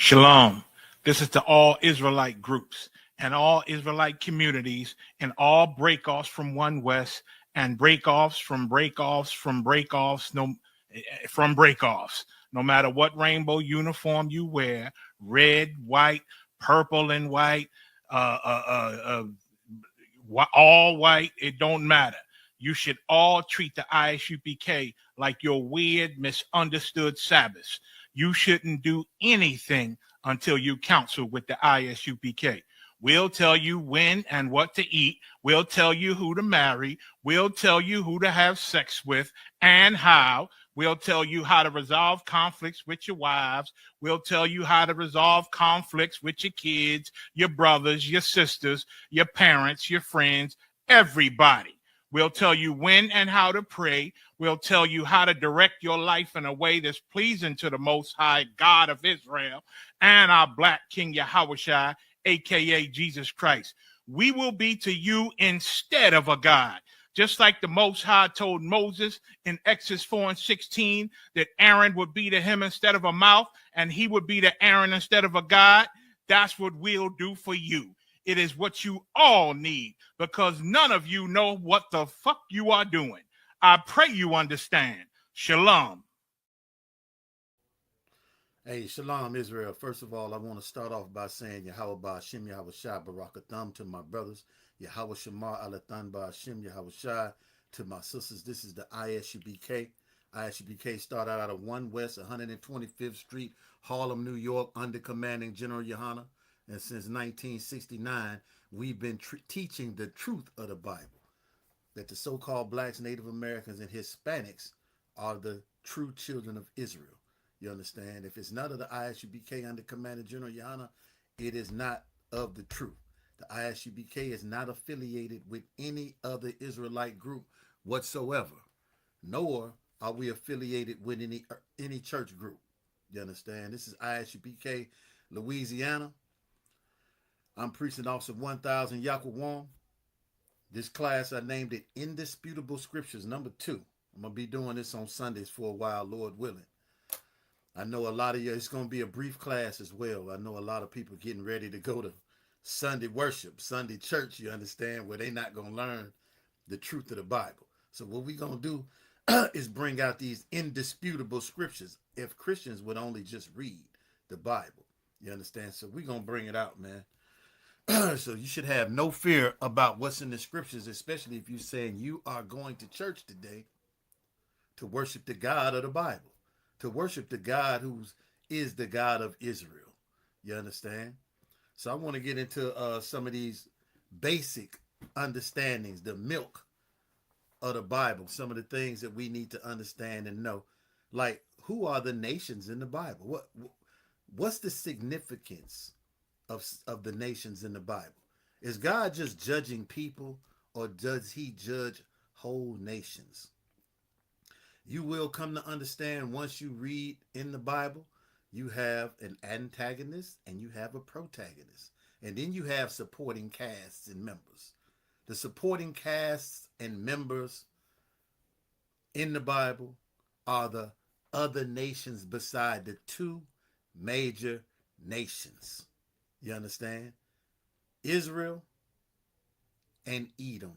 Shalom. This is to all Israelite groups and all Israelite communities and all breakoffs from One West and breakoffs from breakoffs from breakoffs from breakoffs. No matter what rainbow uniform you wear, red, white, purple and white, all white, it don't matter. You should all treat the ISUPK like your weird, misunderstood Sabbaths. You shouldn't do anything until you counsel with the ISUPK. We'll tell you when and what to eat. We'll tell you who to marry. We'll tell you who to have sex with and how. We'll tell you how to resolve conflicts with your wives. We'll tell you how to resolve conflicts with your kids, your brothers, your sisters, your parents, your friends, everybody. We'll tell you when and how to pray. We'll tell you how to direct your life in a way that's pleasing to the Most High God of Israel and our Black King Yahushua, a.k.a. Jesus Christ. We will be to you instead of a God. Just like the Most High told Moses in Exodus 4:16 that Aaron would be to him instead of a mouth and he would be to Aaron instead of a God, that's what we'll do for you. It is what you all need because none of you know what the fuck you are doing. I pray you understand. Shalom. Hey, Shalom, Israel. First of all, I want to start off by saying Yahweh Ba'Hashem Yahweh Shai Barakatham to my brothers. Yahweh Shamar Alathan Ba'Hashem Yahweh Shai to my sisters. This is the ISUPK. ISUPK started out of 1 West 125th Street, Harlem, New York, under commanding General Yohana. And since 1969, we've been teaching the truth of the Bible, that the so-called blacks, Native Americans, and Hispanics are the true children of Israel. You understand? If it's not of the ISUPK under Commander General Yohana, it is not of the truth. The ISUPK is not affiliated with any other Israelite group whatsoever, nor are we affiliated with any church group. You understand? This is ISUPK, Louisiana. I'm Precinct Officer 1000 Yaquawam. This class, I named it Indisputable Scriptures, number 2. I'm going to be doing this on Sundays for a while, Lord willing. I know a lot of you, it's going to be a brief class as well. I know a lot of people getting ready to go to Sunday worship, Sunday church, you understand, where they're not going to learn the truth of the Bible. So what we're going to do is bring out these indisputable scriptures if Christians would only just read the Bible. You understand? So we're going to bring it out, man. So you should have no fear about what's in the scriptures, especially if you're saying you are going to church today to worship the God of the Bible, to worship the God who is the God of Israel. You understand? So I want to get into some of these basic understandings, the milk of the Bible, some of the things that we need to understand and know. Like, who are the nations in the Bible? What's the significance of the nations in the Bible? Is God just judging people, or does he judge whole nations? You will come to understand once you read in the Bible, you have an antagonist and you have a protagonist. And then you have supporting casts and members. The supporting casts and members in the Bible are the other nations beside the two major nations. You understand? Israel and Edom.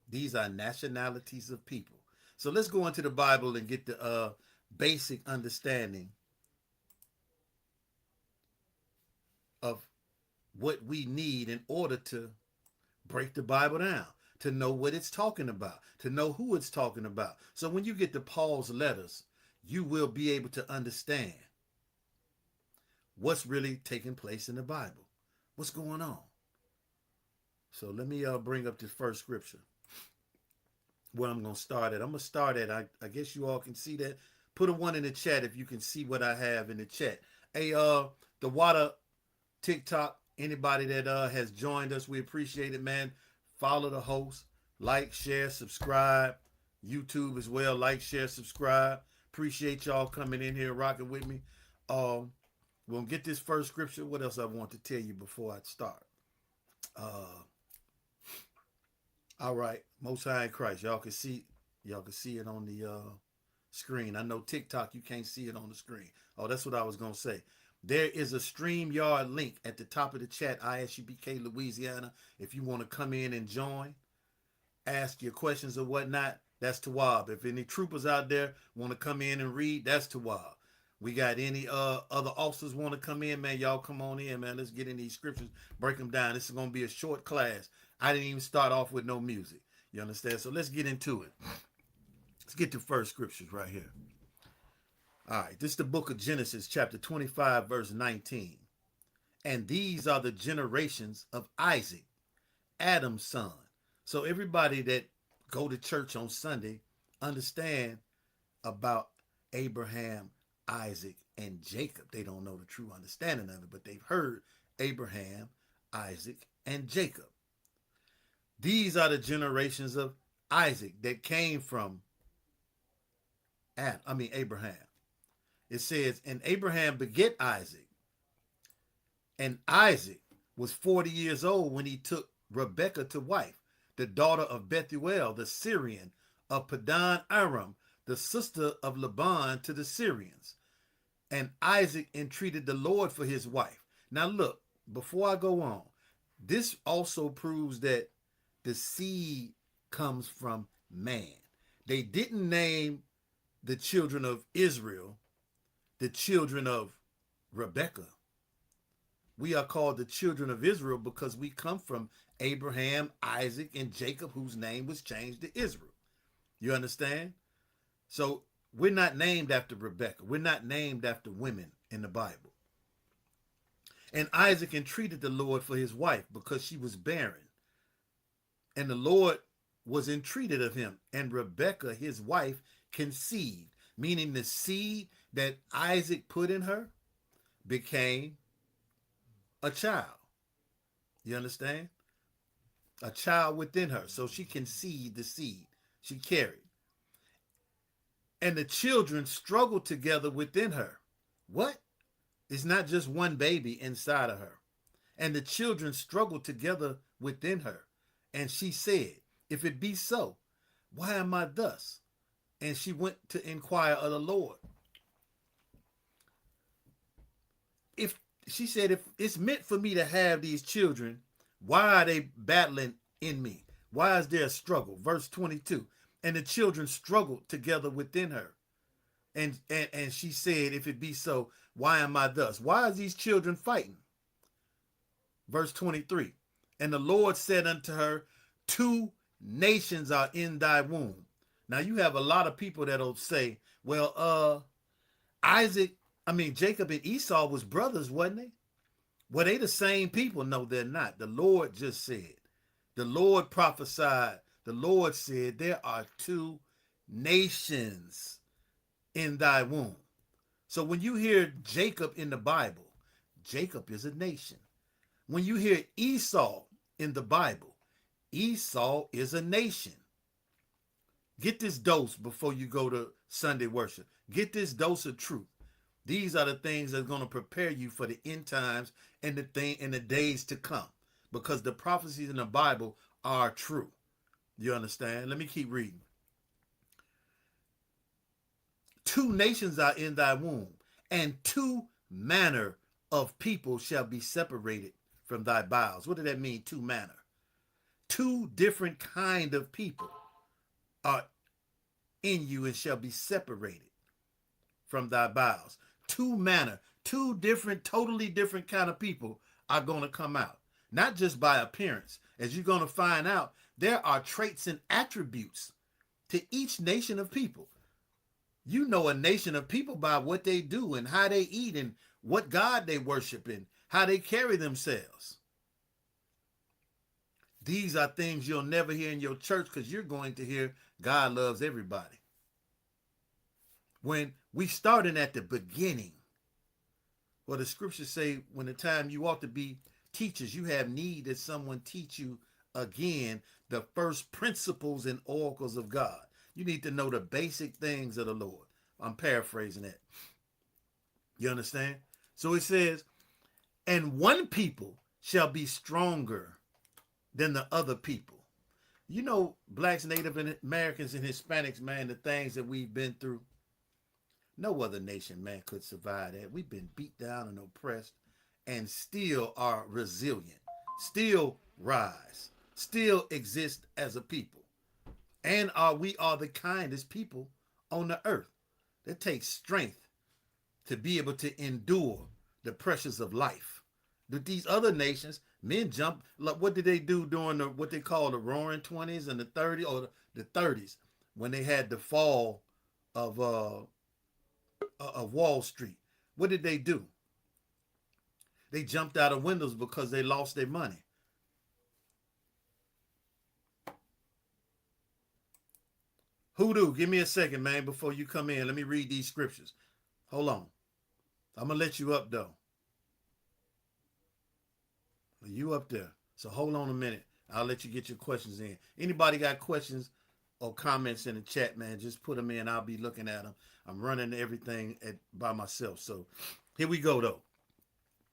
These are nationalities of people. So let's go into the Bible and get the basic understanding of what we need in order to break the Bible down, to know what it's talking about, to know who it's talking about. So when you get to Paul's letters, you will be able to understand what's really taking place in the Bible. What's going on? So let me bring up the first scripture where I'm going to start at. I'm going to start at, I guess you all can see that. Put a 1 in the chat if you can see what I have in the chat. Hey, the Water TikTok, anybody that has joined us, we appreciate it, man. Follow the host, like, share, subscribe. YouTube as well, like, share, subscribe. Appreciate y'all coming in here, rocking with me. We'll get this first scripture. What else I want to tell you before I start? All right, Most High in Christ. Y'all can see it on the screen. I know TikTok, you can't see it on the screen. Oh, that's what I was gonna say. There is a StreamYard link at the top of the chat, ISUPK Louisiana. If you want to come in and join, ask your questions or whatnot, that's Tawab. If any troopers out there want to come in and read, that's Tawab. We got any other officers want to come in, man, y'all come on in, man. Let's get in these scriptures, break them down. This is going to be a short class. I didn't even start off with no music. You understand? So let's get into it. Let's get to first scriptures right here. All right, this is the book of Genesis, chapter 25, verse 19. And these are the generations of Isaac, Adam's son. So everybody that go to church on Sunday understand about Abraham, Isaac, and Jacob. They don't know the true understanding of it, but they've heard Abraham, Isaac, and Jacob. These are the generations of Isaac that came from Abraham. It says, and Abraham beget Isaac, and Isaac was 40 years old when he took Rebekah to wife, the daughter of Bethuel, the Syrian, of Padan Aram, the sister of Laban to the Syrians. And Isaac entreated the Lord for his wife. Now look, before I go on, this also proves that the seed comes from man. They didn't name the children of Israel the children of Rebekah. We are called the children of Israel because we come from Abraham, Isaac, and Jacob, whose name was changed to Israel. You understand? So we're not named after Rebekah. We're not named after women in the Bible. And Isaac entreated the Lord for his wife because she was barren. And the Lord was entreated of him. And Rebekah, his wife, conceived, meaning the seed that Isaac put in her became a child. You understand? A child within her. So she conceived the seed she carried. And the children struggled together within her. What? It's not just one baby inside of her. And the children struggled together within her. And she said, if it be so, why am I thus? And she went to inquire of the Lord. If she said, if it's meant for me to have these children, why are they battling in me? Why is there a struggle? Verse 22. And the children struggled together within her. And she said, if it be so, why am I thus? Why is these children fighting? Verse 23. And the Lord said unto her, 2 nations are in thy womb. Now you have a lot of people that'll say, well, Jacob and Esau was brothers, wasn't they? Were they the same people? No, they're not. The Lord just said. The Lord prophesied. The Lord said, there are 2 nations in thy womb. So when you hear Jacob in the Bible, Jacob is a nation. When you hear Esau in the Bible, Esau is a nation. Get this dose before you go to Sunday worship. Get this dose of truth. These are the things that are going to prepare you for the end times and the days to come, because the prophecies in the Bible are true. You understand? Let me keep reading. 2 nations are in thy womb, and 2 manner of people shall be separated from thy bowels. What did that mean, 2 manner? 2 different kind of people are in you and shall be separated from thy bowels. 2 manner, 2 different, totally different kind of people are going to come out. Not just by appearance. As you're going to find out, there are traits and attributes to each nation of people. You know a nation of people by what they do and how they eat and what God they worship and how they carry themselves. These are things you'll never hear in your church, because you're going to hear God loves everybody. When we starting at the beginning, well, the scriptures say when the time you ought to be teachers, you have need that someone teach you again the first principles and oracles of God. You need to know the basic things of the Lord. I'm paraphrasing that. You understand? So it says, and one people shall be stronger than the other people. You know, blacks, Native Americans, and Hispanics, man, the things that we've been through. No other nation, man, could survive that. We've been beat down and oppressed and still are resilient, still rise, still exist as a people. And we are the kindest people on the earth. It takes strength to be able to endure the pressures of life. But these other nations, men jump. Like, what did they do during what they call the Roaring '20s and the '30s, or the '30s, when they had the fall of Wall Street? What did they do? They jumped out of windows because they lost their money. Hoodoo, give me a second, man, before you come in. Let me read these scriptures. Hold on. I'm going to let you up, though. You up there. So hold on a minute. I'll let you get your questions in. Anybody got questions or comments in the chat, man, just put them in. I'll be looking at them. I'm running everything by myself. So here we go, though.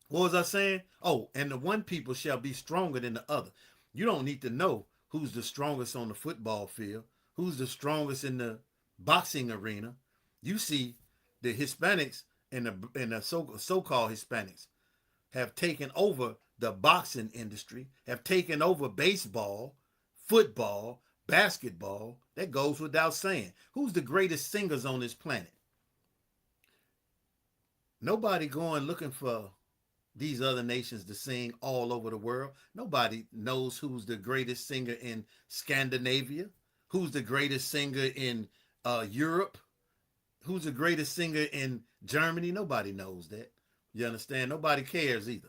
What was I saying? Oh, and the one people shall be stronger than the other. You don't need to know who's the strongest on the football field, who's the strongest in the boxing arena. You see, the Hispanics and the so-called Hispanics have taken over the boxing industry, have taken over baseball, football, basketball. That goes without saying. Who's the greatest singers on this planet? Nobody going looking for these other nations to sing all over the world. Nobody knows who's the greatest singer in Scandinavia, who's the greatest singer in Europe, who's the greatest singer in Germany. Nobody knows that. You understand? Nobody cares either.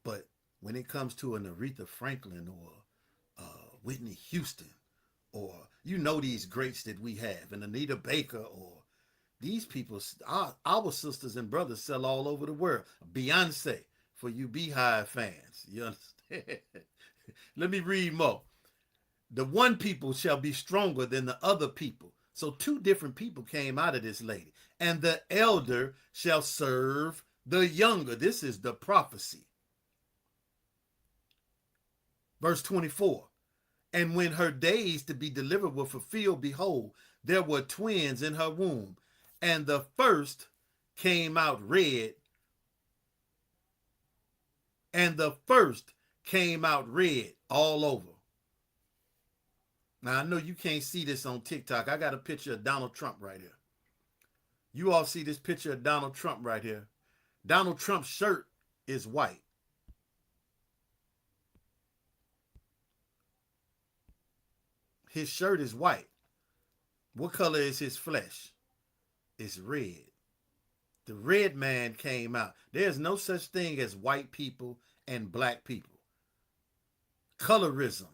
But when it comes to an Aretha Franklin or Whitney Houston, or these greats that we have, and Anita Baker, or these people, our sisters and brothers sell all over the world. Beyonce, for you Beehive fans. You understand? Let me read more. The one people shall be stronger than the other people. So two different people came out of this lady. And the elder shall serve the younger. This is the prophecy. Verse 24. And when her days to be delivered were fulfilled, behold, there were twins in her womb. And the first came out red. And the first came out red all over. Now, I know you can't see this on TikTok. I got a picture of Donald Trump right here. You all see this picture of Donald Trump right here. Donald Trump's shirt is white. His shirt is white. What color is his flesh? It's red. The red man came out. There's no such thing as white people and black people. Colorism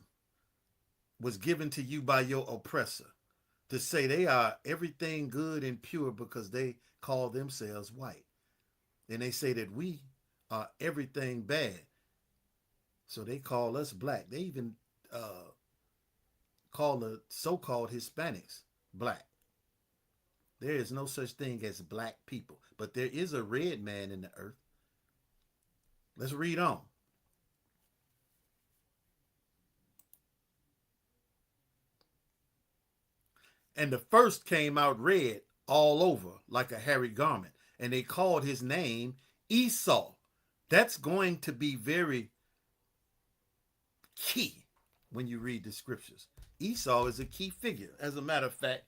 was given to you by your oppressor to say they are everything good and pure because they call themselves white. And they say that we are everything bad. So they call us black. They even call the so-called Hispanics black. There is no such thing as black people, but there is a red man in the earth. Let's read on. And the first came out red all over like a hairy garment, and they called his name Esau. That's going to be very key when you read the scriptures. Esau is a key figure. As a matter of fact,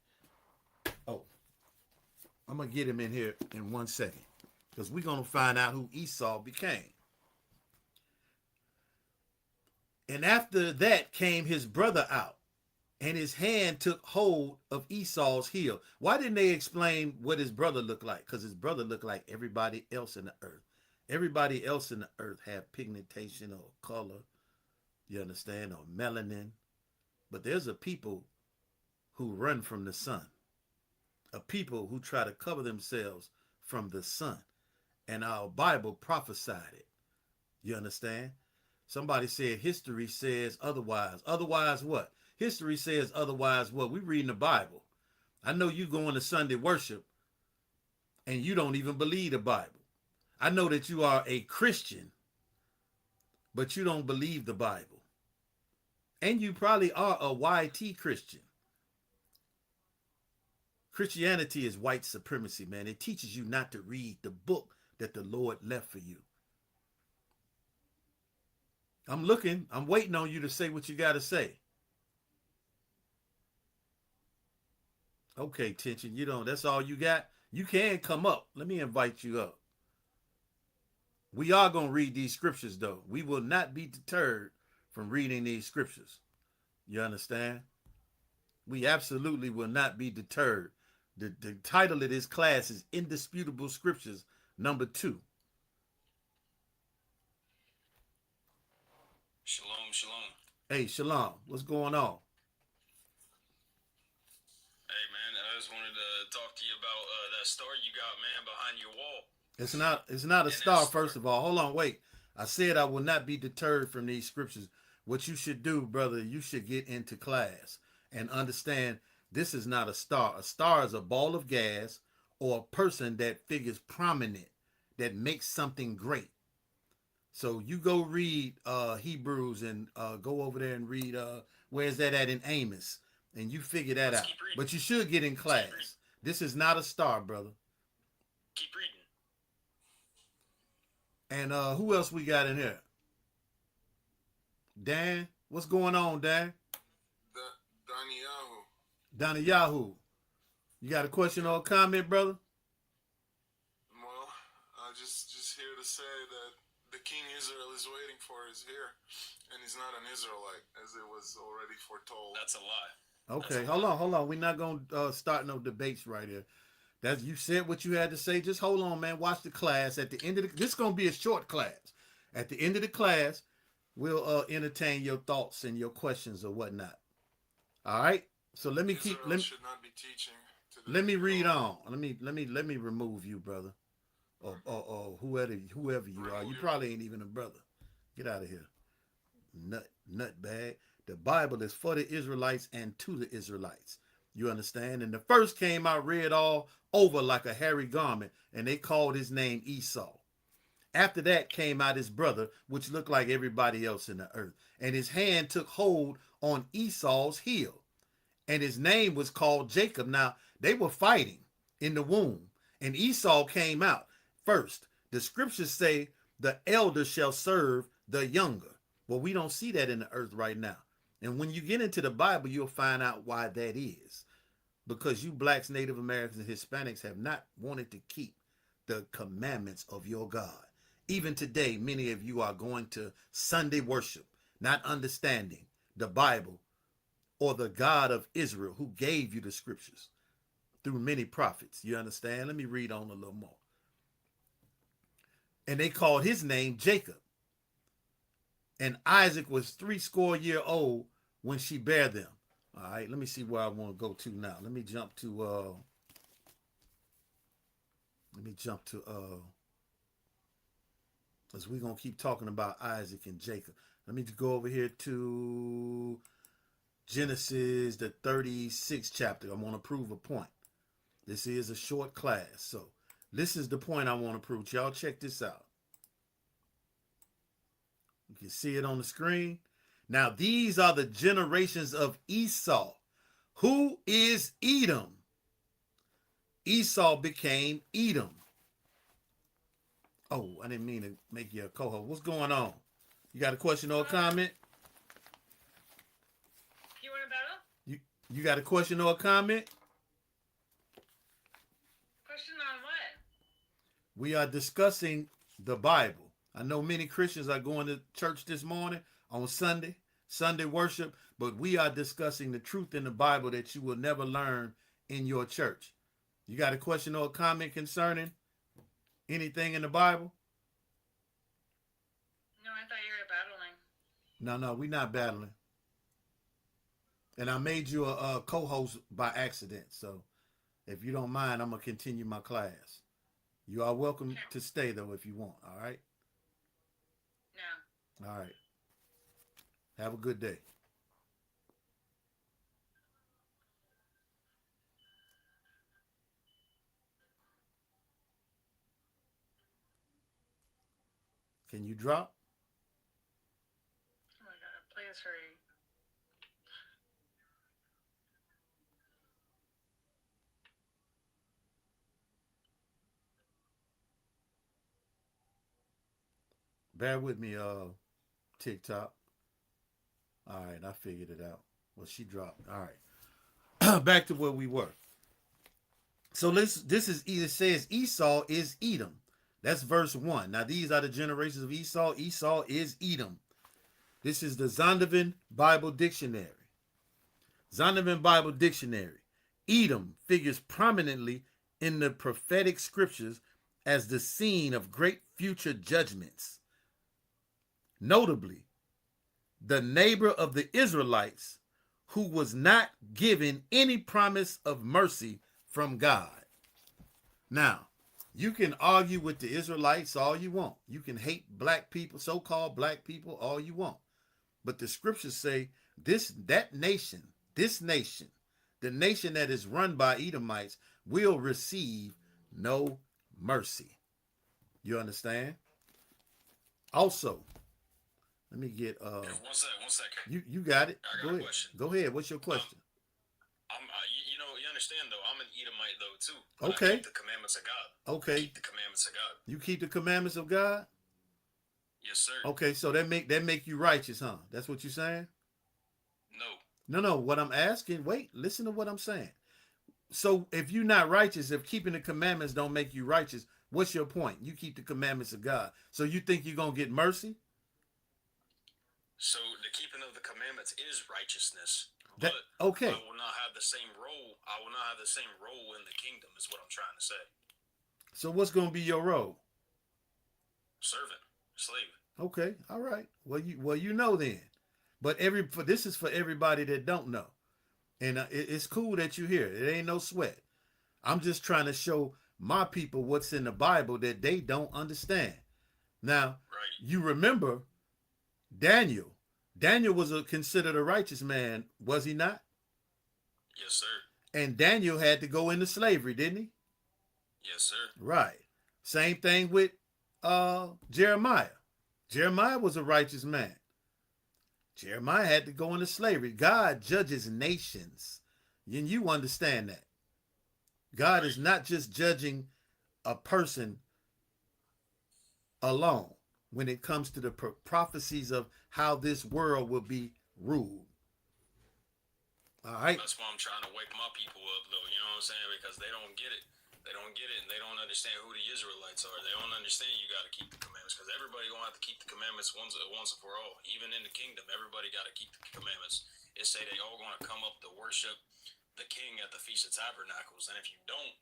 I'm going to get him in here in 1 second, because we're going to find out who Esau became. And after that came his brother out, and his hand took hold of Esau's heel. Why didn't they explain what his brother looked like? Because his brother looked like everybody else in the earth. Everybody else in the earth have pigmentation or color, you understand, or melanin. But there's a people who run from the sun, a people who try to cover themselves from the sun. And our Bible prophesied it. You understand? Somebody said history says otherwise. Otherwise what? History says otherwise what? We reading the Bible. I know you going to Sunday worship and you don't even believe the Bible. I know that you are a Christian, but you don't believe the Bible. And you probably are a YT Christian Christianity is white supremacy, man. It teaches you not to read the book that the Lord left for you. I'm looking. I'm waiting on you to say what you got to say. Okay, tension. You don't. That's all you got. You can come up. Let me invite you up. We are going to read these scriptures, though. We will not be deterred from reading these scriptures. You understand? We absolutely will not be deterred. The title of this class is Indisputable Scriptures, number 2. Shalom, shalom. Hey, Shalom. What's going on? Hey, man, I just wanted to talk to you about that star you got, man, behind your wall. It's not a star, first of all. Hold on, wait. I said I will not be deterred from these scriptures. What you should do, brother, you should get into class and understand this is not a star. A star is a ball of gas or a person that figures prominent, that makes something great. So you go read Hebrews and go over there and read where's that at in Amos, and you figure that out. But you should get in class. This is not a star, brother. Keep reading. And who else we got in here? Dan, what's going on, Dan? Donnie Yahoo. You got a question or a comment, brother? Well, just here to say that the King Israel is waiting for is here, and he's not an Israelite, as it was already foretold. That's a lie. Okay, hold on. We're not gonna start no debates right here. That's, you said what you had to say. Just hold on, man. Watch the class. At the end of this is gonna be a short class. At the end of the class, we'll entertain your thoughts and your questions or whatnot. All right. So let me should not be teaching. Let me read on. Let me remove you, brother, or whoever you are. You probably ain't even a brother. Get out of here, nut bag. The Bible is for the Israelites and to the Israelites. You understand? And the first came out read all over like a hairy garment, and they called his name Esau. After that came out his brother, which looked like everybody else in the earth. And his hand took hold on Esau's heel. And his name was called Jacob. Now, they were fighting in the womb. And Esau came out first. The scriptures say the elder shall serve the younger. Well, we don't see that in the earth right now. And when you get into the Bible, you'll find out why that is. Because you blacks, Native Americans, and Hispanics have not wanted to keep the commandments of your God. Even today, many of you are going to Sunday worship, not understanding the Bible or the God of Israel who gave you the scriptures through many prophets. You understand? Let me read on a little more. And they called his name Jacob. And Isaac was 80 years old when she bare them. All right, let me see where I want to go to now. Let me jump to because we're going to keep talking about Isaac and Jacob. Let me go over here to Genesis, the 36th chapter. I want to prove a point. This is a short class. So this is the point I want to prove. Y'all check this out. You can see it on the screen. Now, these are the generations of Esau. Who is Edom? Esau became Edom. Oh, I didn't mean to make you a co-host. What's going on? You got a question or a comment? You want to battle? You got a question or a comment? Question on what? We are discussing the Bible. I know many Christians are going to church this morning on Sunday worship, but we are discussing the truth in the Bible that you will never learn in your church. You got a question or a comment concerning anything in the Bible? No, I thought you were battling. No, we're not battling. And I made you a co-host by accident. So if you don't mind, I'm going to continue my class. You are welcome to stay, though, if you want. All right? No. All right. Have a good day. Can you drop? Oh my god, please hurry. Bear with me, TikTok. All right, I figured it out. Well, she dropped. All right. Back to where we were. So this is, it says Esau is Edom. That's verse 1. Now these are the generations of Esau. Esau is Edom. This is the Zondervan Bible Dictionary. Zondervan Bible Dictionary. Edom figures prominently in the prophetic scriptures as the scene of great future judgments. Notably, the neighbor of the Israelites who was not given any promise of mercy from God. Now, you can argue with the Israelites all you want. You can hate black people, so-called black people, all you want. But the scriptures say this nation, the nation that is run by Edomites, will receive no mercy. You understand? Also, let me get One second. You got it. I got Go a ahead. question. Go ahead. What's your question? You understand though, I'm an Edomite though too. But Okay. I keep the commandments of God. Okay. Keep the commandments of God. You keep the commandments of God? Yes, sir. Okay, so that make you righteous, huh? That's what you're saying? No. What I'm asking, wait, listen to what I'm saying. So if you're not righteous, if keeping the commandments don't make you righteous, what's your point? You keep the commandments of God. So you think you're going to get mercy? So the keeping of the commandments is righteousness. That, but okay. I will not have the same role. I will not have the same role in the kingdom is what I'm trying to say. So what's going to be your role? Servant, slave. Okay, all right. Well, you know then. But this is for everybody that don't know. And it's cool that you're here. It ain't no sweat. I'm just trying to show my people what's in the Bible that they don't understand. Now, right. You remember Daniel. Daniel was considered a righteous man, was he not? Yes, sir. And Daniel had to go into slavery, didn't he? Yes, sir. Right. Same thing with Jeremiah. Jeremiah was a righteous man. Jeremiah had to go into slavery. God judges nations. And you understand that. God is not just judging a person alone when it comes to the prophecies of how this world will be ruled. All right. That's why I'm trying to wake my people up, though. You know what I'm saying? Because they don't get it. They don't get it, and they don't understand who the Israelites are. They don't understand you got to keep the commandments, because everybody going to have to keep the commandments once and for all. Even in the kingdom, everybody got to keep the commandments. It say they all going to come up to worship the king at the Feast of Tabernacles, and if you don't,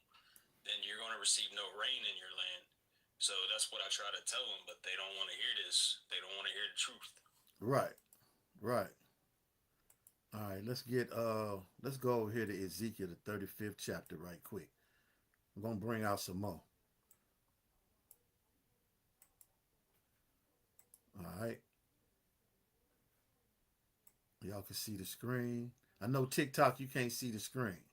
then you're going to receive no rain in your land. So that's what I try to tell them, but they don't want to hear this. They don't want to hear the truth. Right. All right, let's go over here to Ezekiel, the 35th chapter right quick. I'm going to bring out some more. All right. Y'all can see the screen. I know TikTok, you can't see the screen.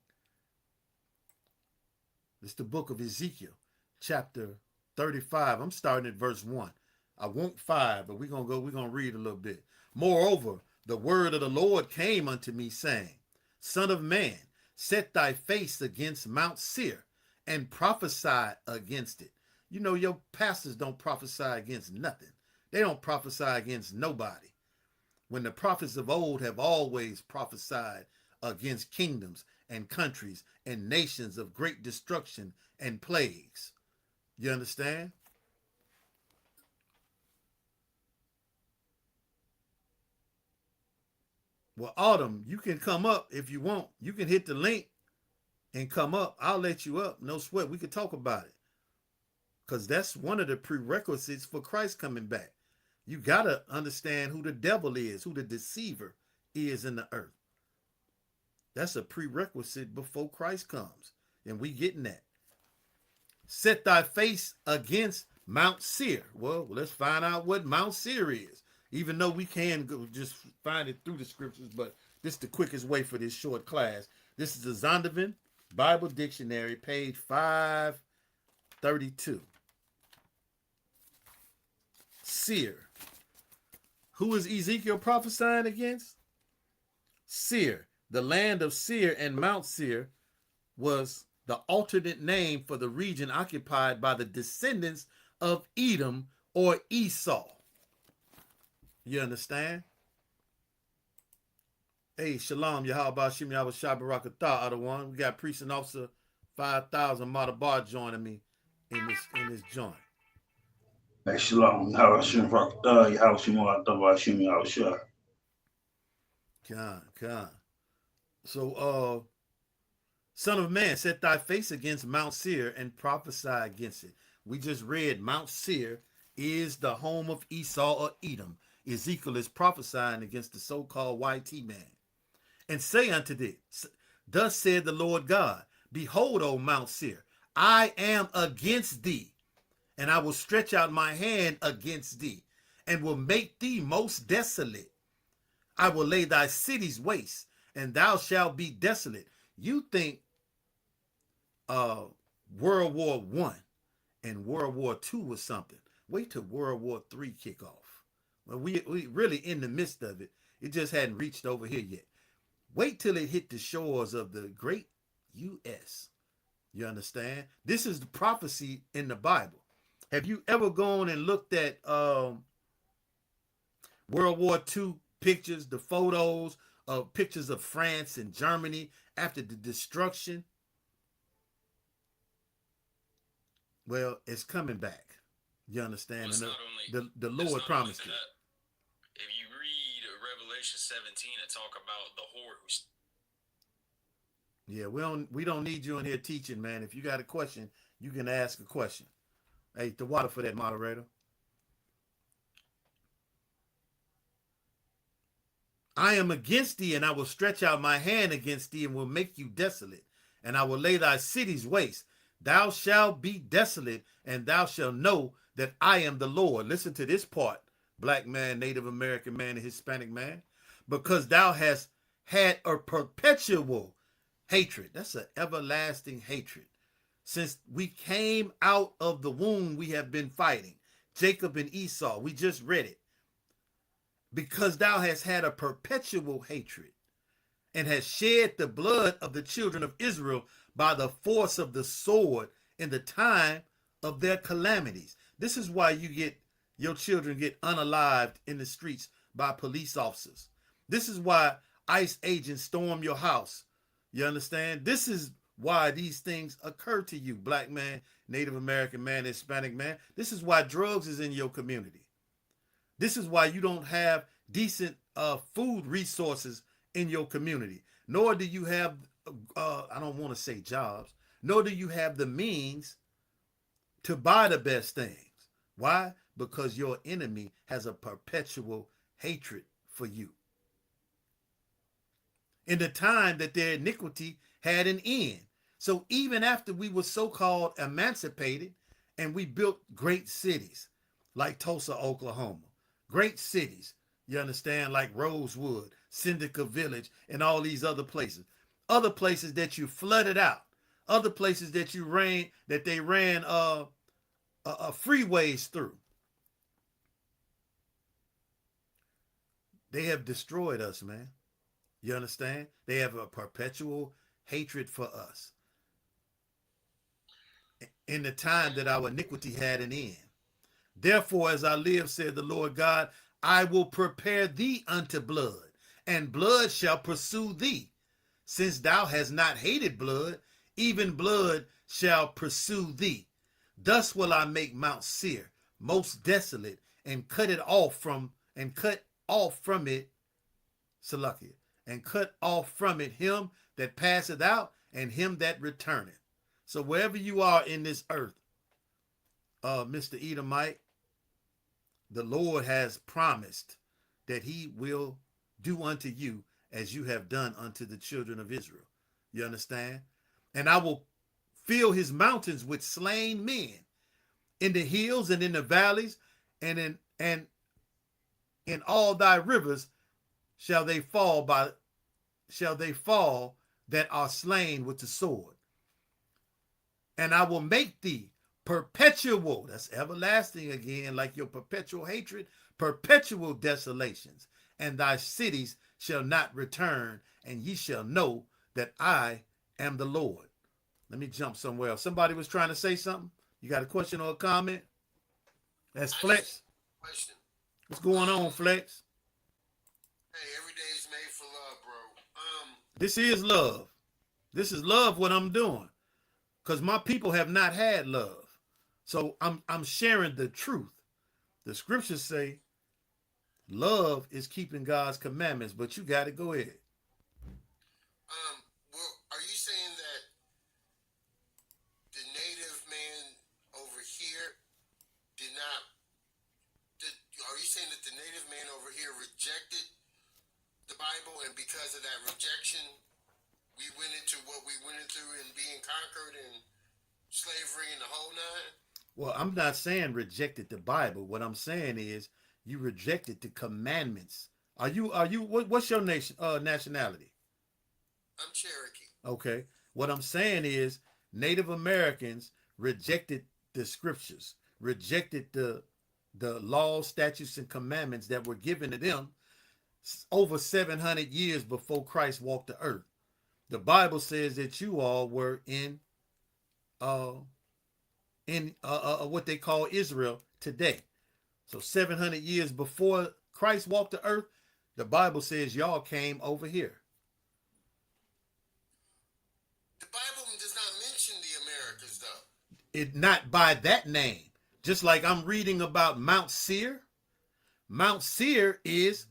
It's the book of Ezekiel, chapter 35. I'm starting at verse 1. I want 5, but we're going to read a little bit. Moreover, the word of the Lord came unto me, saying, Son of man, set thy face against Mount Seir, and prophesy against it. You know, your pastors don't prophesy against nothing. They don't prophesy against nobody. When the prophets of old have always prophesied against kingdoms and countries and nations of great destruction and plagues. You understand? Well, Autumn, you can come up if you want. You can hit the link and come up. I'll let you up. No sweat. We could talk about it. Because that's one of the prerequisites for Christ coming back. You got to understand who the devil is, who the deceiver is in the earth. That's a prerequisite before Christ comes. And we getting that. Set thy face against Mount Seir. Well, let's find out what Mount Seir is. Even though we can go just find it through the scriptures, but this is the quickest way for this short class. This is the Zondervan Bible Dictionary, page 532. Seir. Who is Ezekiel prophesying against? Seir. The land of Seir and Mount Seir was the alternate name for the region occupied by the descendants of Edom or Esau. You understand? Hey, shalom, Yahweh Shim Yahweh Shabarakatah, other one. We got Priest and Officer 5,000 Matabar joining me in this joint. Hey, shalom. How Shim Rakatah, how Shim Rakatah, Shim Yahushua. Con. So, Son of man, set thy face against Mount Seir and prophesy against it. We just read Mount Seir is the home of Esau or Edom. Ezekiel is prophesying against the so-called YT man. And say unto thee, thus said the Lord God, behold, O Mount Seir, I am against thee, and I will stretch out my hand against thee, and will make thee most desolate. I will lay thy cities waste, and thou shalt be desolate. You think World War I and World War II was something. Wait till World War III kick off. Well, we really in the midst of it. It just hadn't reached over here yet. Wait till it hit the shores of the great U.S. You understand? This is the prophecy in the Bible. Have you ever gone and looked at World War II pictures, the photos of pictures of France and Germany after the destruction? Well, it's coming back. You understand? Well, and the Lord promised it. If you read Revelation 17, it talk about the whore who's... Yeah, we don't need you in here teaching, man. If you got a question, you can ask a question. Hey, the water for that, moderator. I am against thee, and I will stretch out my hand against thee, and will make you desolate, and I will lay thy cities waste. Thou shalt be desolate, and thou shalt know that I am the Lord. Listen to this part, black man, Native American man, and Hispanic man. Because thou hast had a perpetual hatred. That's an everlasting hatred. Since we came out of the womb, we have been fighting. Jacob and Esau, we just read it. Because thou hast had a perpetual hatred, and has shed the blood of the children of Israel by the force of the sword in the time of their calamities. This is why your children get unalived in the streets by police officers. This is why ICE agents storm your house. You understand? This is why these things occur to you, black man, Native American man, Hispanic man. This is why drugs is in your community. This is why you don't have decent food resources in your community, nor do you have, I don't want to say jobs, nor do you have the means to buy the best things. Why? Because your enemy has a perpetual hatred for you. In the time that their iniquity had an end. So even after we were so-called emancipated and we built great cities like Tulsa, Oklahoma, great cities, you understand, like Rosewood, Syndica Village, and all these other places that you flooded out, other places that they ran freeways through. They have destroyed us, man. You understand? They have a perpetual hatred for us. In the time that our iniquity had an end. Therefore, as I live, said the Lord God, I will prepare thee unto blood, and blood shall pursue thee. Since thou hast not hated blood, even blood shall pursue thee. Thus will I make Mount Seir most desolate, and cut off from it him that passeth out, and him that returneth. So wherever you are in this earth, Mr. Edomite, the Lord has promised that he will do unto you as you have done unto the children of Israel. You understand? And I will fill his mountains with slain men in the hills and in the valleys, and in all thy rivers shall they fall that are slain with the sword. And I will make thee perpetual, that's everlasting again, like your perpetual hatred, perpetual desolations, and thy cities shall not return, and ye shall know that I am the Lord. Let me jump somewhere else. Somebody was trying to say something. You got a question or a comment? That's Flex. Question. What's going on, Flex? Hey, every day is made for love, bro. This is love. This is love what I'm doing. Because my people have not had love. So I'm sharing the truth. The scriptures say love is keeping God's commandments, but you got to go ahead. Well, are you saying that the native man over here did not? Are you saying that the native man over here rejected the Bible, and because of that rejection, we went into what we went into and being conquered and slavery and the whole nine? Well, I'm not saying rejected the Bible. What I'm saying is you rejected the commandments. What's your nationality? I'm Cherokee. Okay. What I'm saying is Native Americans rejected the scriptures, rejected the laws, statutes, and commandments that were given to them over 700 years before Christ walked the earth. The Bible says that you all were in what they call Israel today. So 700 years before Christ walked the earth, the Bible says y'all came over here. The Bible does not mention the Americas, though. It not by that name. Just like I'm reading about Mount Seir. Mount Seir is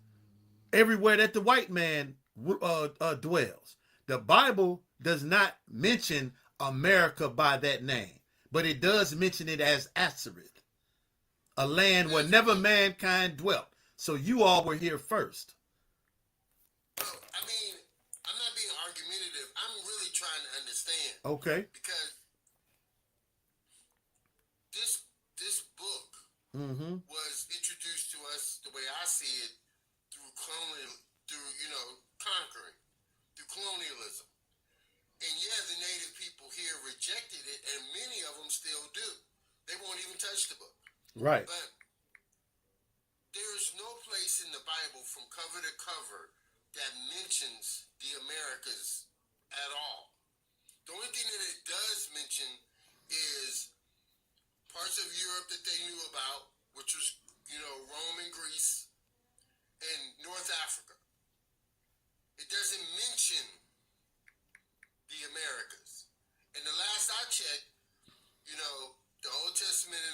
everywhere that the white man dwells. The Bible does not mention America by that name, but it does mention it as Azareth, a land where never mankind dwelt. So you all were here first. Well, I mean, I'm not being argumentative. I'm really trying to understand. Okay. Because this book was introduced to us, the way I see it, through conquering, through colonialism. And yeah, the native people here rejected it, and many of them still do. They won't even touch the book. Right. But there's no place in the Bible from cover to cover that mentions the Americas at all. The only thing that it does mention is parts of Europe that they knew about, which was, Rome and Greece and North Africa. It doesn't mention the Americas. And the last I checked, the Old Testament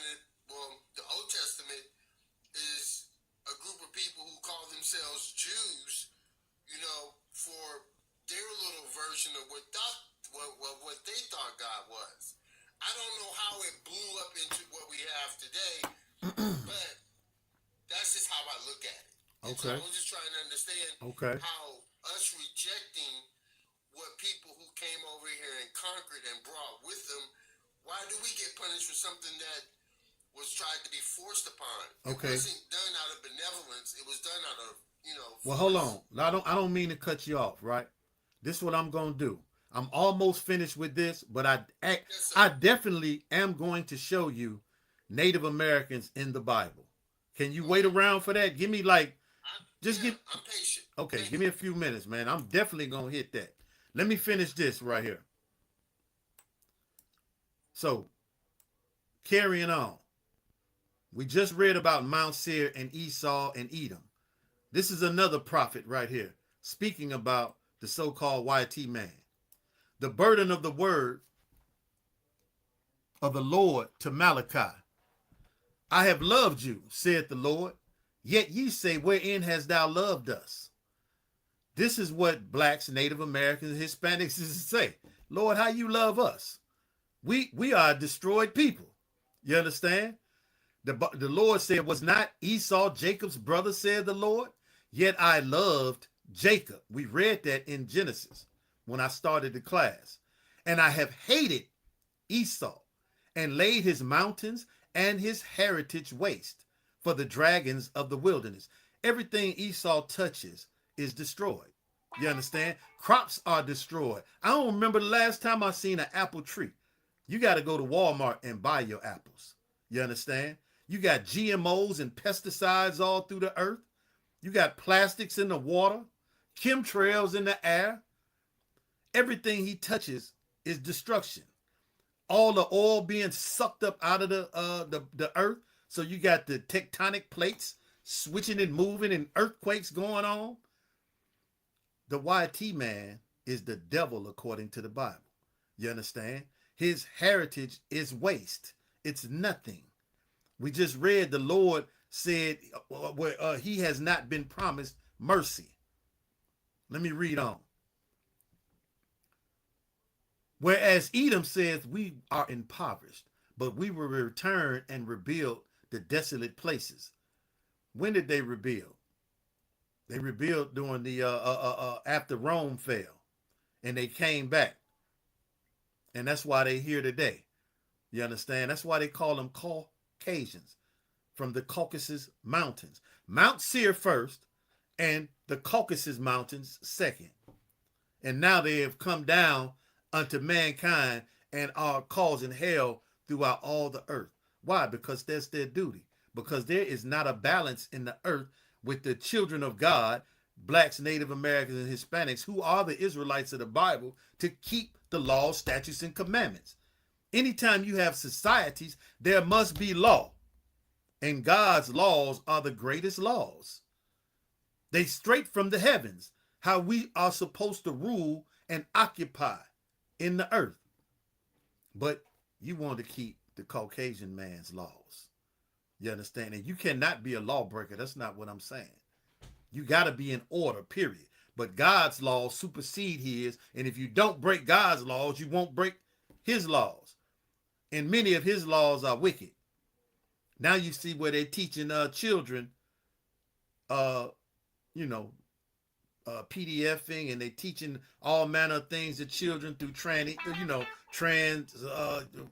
the Old Testament is a group of people who call themselves Jews, for their little version of what they thought God was. I don't know how it blew up into what we have today, but that's just how I look at it. Okay. So I was just trying to understand how us rejecting what people who came over here and conquered and brought with them, why do we get punished for something that was tried to be forced upon? Okay. It wasn't done out of benevolence. It was done out of, Well, hold on. I don't mean to cut you off, right? This is what I'm going to do. I'm almost finished with this, but I definitely am going to show you Native Americans in the Bible. Can you wait around for that? Give me I'm patient. Okay, give me a few minutes, man. I'm definitely going to hit that. Let me finish this right here. So, carrying on. We just read about Mount Seir and Esau and Edom. This is another prophet right here, speaking about the so-called YT man. The burden of the word of the Lord to Malachi. I have loved you, saith the Lord, yet ye say, wherein hast thou loved us? This is what blacks, Native Americans, Hispanics say. Lord, how you love us? We are a destroyed people. You understand? The Lord said, was not Esau Jacob's brother, said the Lord? Yet I loved Jacob. We read that in Genesis when I started the class. And I have hated Esau and laid his mountains and his heritage waste for the dragons of the wilderness. Everything Esau touches is destroyed. You understand? Crops are destroyed. I don't remember the last time I seen an apple tree. You got to go to Walmart and buy your apples. You understand? You got GMOs and pesticides all through the earth. You got plastics in the water, chemtrails in the air. Everything he touches is destruction. All the oil being sucked up out of the earth. So you got the tectonic plates switching and moving and earthquakes going on. The YT man is the devil according to the Bible. You understand? His heritage is waste. It's nothing. We just read the Lord said he has not been promised mercy. Let me read on. Whereas Edom says we are impoverished, but we will return and rebuild the desolate places. When did they rebuild? They rebuilt during the after Rome fell, and they came back, and that's why they're here today. You understand? That's why they call them Caucasians, from the Caucasus Mountains. Mount Seir first, and the Caucasus Mountains second. And now they have come down unto mankind and are causing hell throughout all the earth. Why? Because that's their duty. Because there is not a balance in the earth with the children of God, blacks, Native Americans, and Hispanics, who are the Israelites of the Bible, to keep the laws, statutes, and commandments. Anytime you have societies, there must be law. And God's laws are the greatest laws. They straight from the heavens, how we are supposed to rule and occupy in the earth. But you want to keep the Caucasian man's laws. You understand? And you cannot be a lawbreaker. That's not what I'm saying. You got to be in order, period. But God's laws supersede his. And if you don't break God's laws, you won't break his laws. And many of his laws are wicked. Now you see where they're teaching children, PDFing, and they teaching all manner of things to children through trans,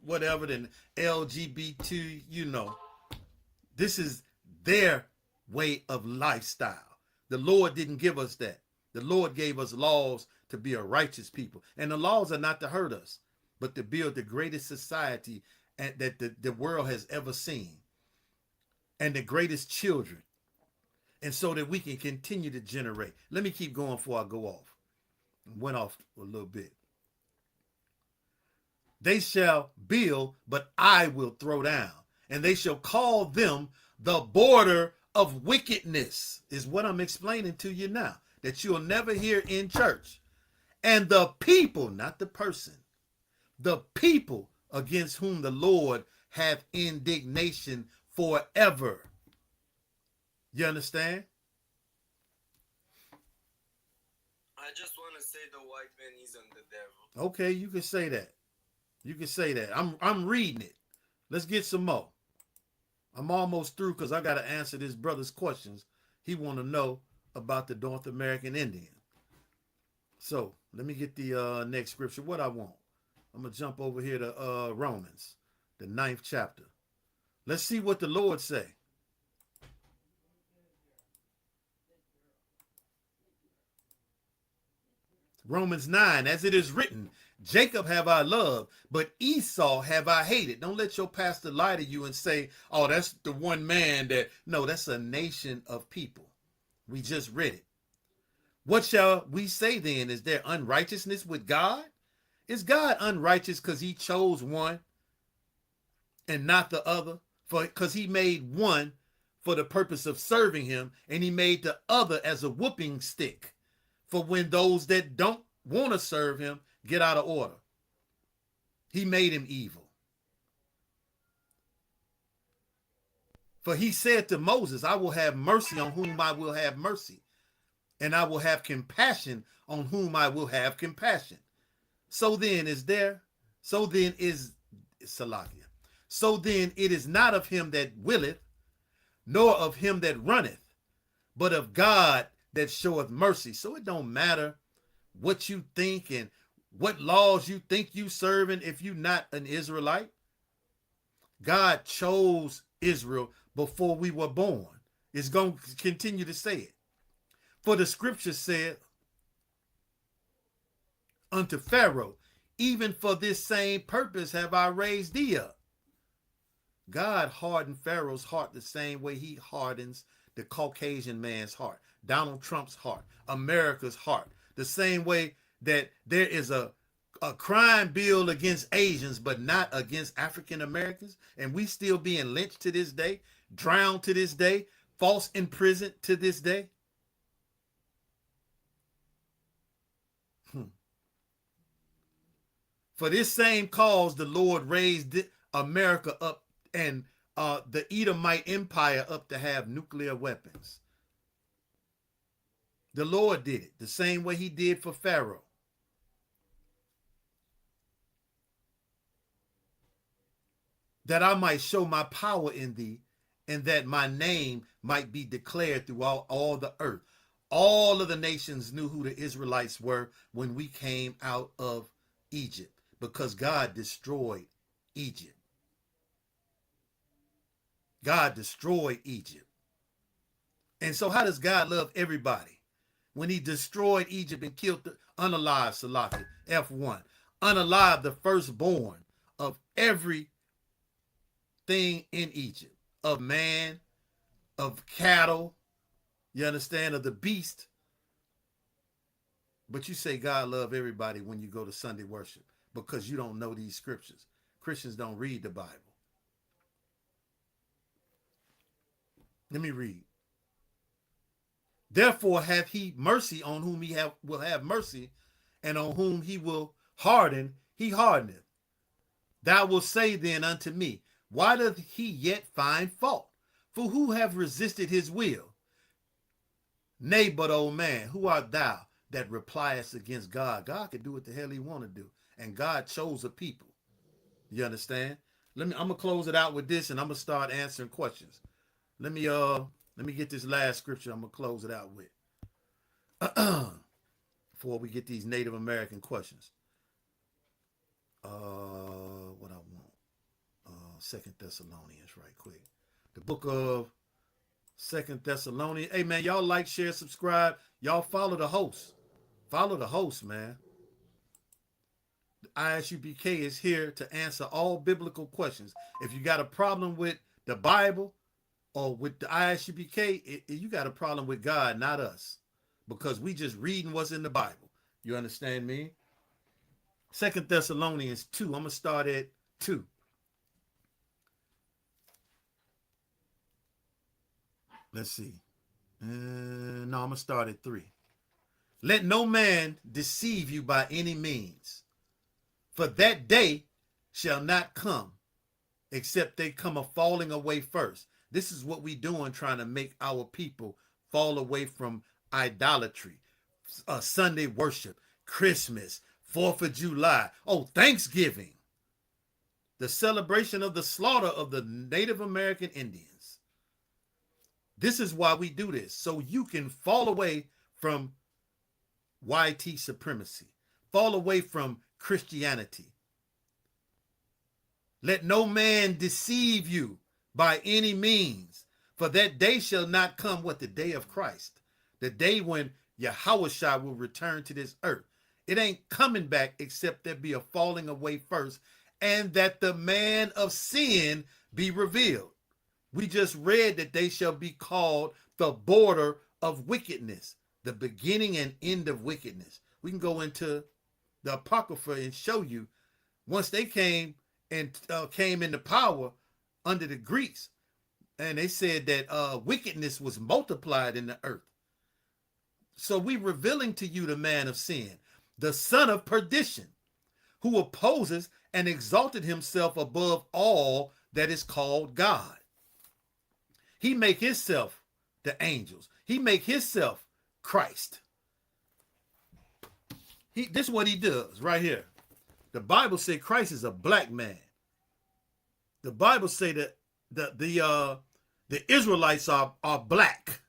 whatever, then LGBT, This is their way of lifestyle. The Lord didn't give us that. The Lord gave us laws to be a righteous people. And the laws are not to hurt us, but to build the greatest society that the world has ever seen. And the greatest children. And so that we can continue to generate. Let me keep going before I go off. Went off a little bit. They shall build, but I will throw down. And they shall call them the border of wickedness, is what I'm explaining to you now, that you'll never hear in church. And the people, not the person, the people against whom the Lord hath indignation forever. You understand? I just want to say the white man isn't the devil. Okay, you can say that. You can say that. I'm reading it. Let's get some more. I'm almost through because I got to answer this brother's questions. He want to know about the North American Indian. So let me get the next scripture. What I want. I'm going to jump over here to Romans, the 9th chapter. Let's see what the Lord say. Romans 9, as it is written, Jacob have I loved, but Esau have I hated. Don't let your pastor lie to you and say, oh, that's the one man that... No, that's a nation of people. We just read it. What shall we say then? Is there unrighteousness with God? Is God unrighteous because he chose one and not the other? Because he made one for the purpose of serving him, and he made the other as a whooping stick for when those that don't want to serve him get out of order. He made him evil. For he said to Moses, I will have mercy on whom I will have mercy, and I will have compassion on whom I will have compassion. So then it is not of him that willeth, nor of him that runneth, but of God that showeth mercy. So it don't matter what you think and what laws you think you serving if you're not an Israelite. God chose Israel before we were born. It's going to continue to say it. For the scripture said unto Pharaoh, even for this same purpose have I raised thee up. God hardened Pharaoh's heart the same way he hardens the Caucasian man's heart, Donald Trump's heart, America's heart, the same way that there is a crime bill against Asians, but not against African Americans, and we still being lynched to this day, drowned to this day, false imprisoned to this day? For this same cause, the Lord raised America up and the Edomite Empire up to have nuclear weapons. The Lord did it the same way he did for Pharaoh. That I might show my power in thee, and that my name might be declared throughout all the earth. All of the nations knew who the Israelites were when we came out of Egypt, because God destroyed Egypt. God destroyed Egypt. And so how does God love everybody? When he destroyed Egypt and killed the unalive, Salaki, F1, unalive the firstborn of everything in Egypt, of man, of cattle, you understand, of the beast. But you say God love everybody when you go to Sunday worship because you don't know these scriptures. Christians don't read the Bible. Let me read. Therefore hath he mercy on whom he will have mercy, and on whom he will harden, he hardeneth. Thou wilt say then unto me, why doth he yet find fault? For who have resisted his will? Nay, but old man, who art thou that repliest against God? God can do what the hell he want to do, and God chose a people. You understand? I'm gonna close it out with this, and I'm gonna start answering questions. Let me get this last scripture I'm gonna close it out with before we get these Native American questions. What I want. 2 Thessalonians, right quick. The book of 2 Thessalonians. Hey man, y'all like, share, subscribe. Y'all follow the host. Follow the host, man. The ISUPK is here to answer all biblical questions. If you got a problem with the Bible or with the ISUPK, you got a problem with God, not us. Because we just reading what's in the Bible. You understand me? 2 Thessalonians 2. I'm going to start at 2. Let's see. No, I'm going to start at 3. Let no man deceive you by any means, for that day shall not come, except they come a falling away first. This is what we doing, trying to make our people fall away from idolatry, Sunday worship, Christmas, 4th of July, Thanksgiving, the celebration of the slaughter of the Native American Indians. This is why we do this, so you can fall away from YT supremacy, fall away from Christianity. Let no man deceive you by any means, for that day shall not come. What? The day of Christ, the day when Yahushua will return to this earth. It ain't coming back except there be a falling away first, and that the man of sin be revealed. We just read that they shall be called the border of wickedness, the beginning and end of wickedness. We can go into the Apocrypha and show you once they came into power under the Greeks, and they said that wickedness was multiplied in the earth. So we revealing to you the man of sin, the son of perdition, who opposes and exalted himself above all that is called God. He make himself the angels. He make himself Christ. This is what he does right here. The Bible say Christ is a black man. The Bible say that the Israelites are black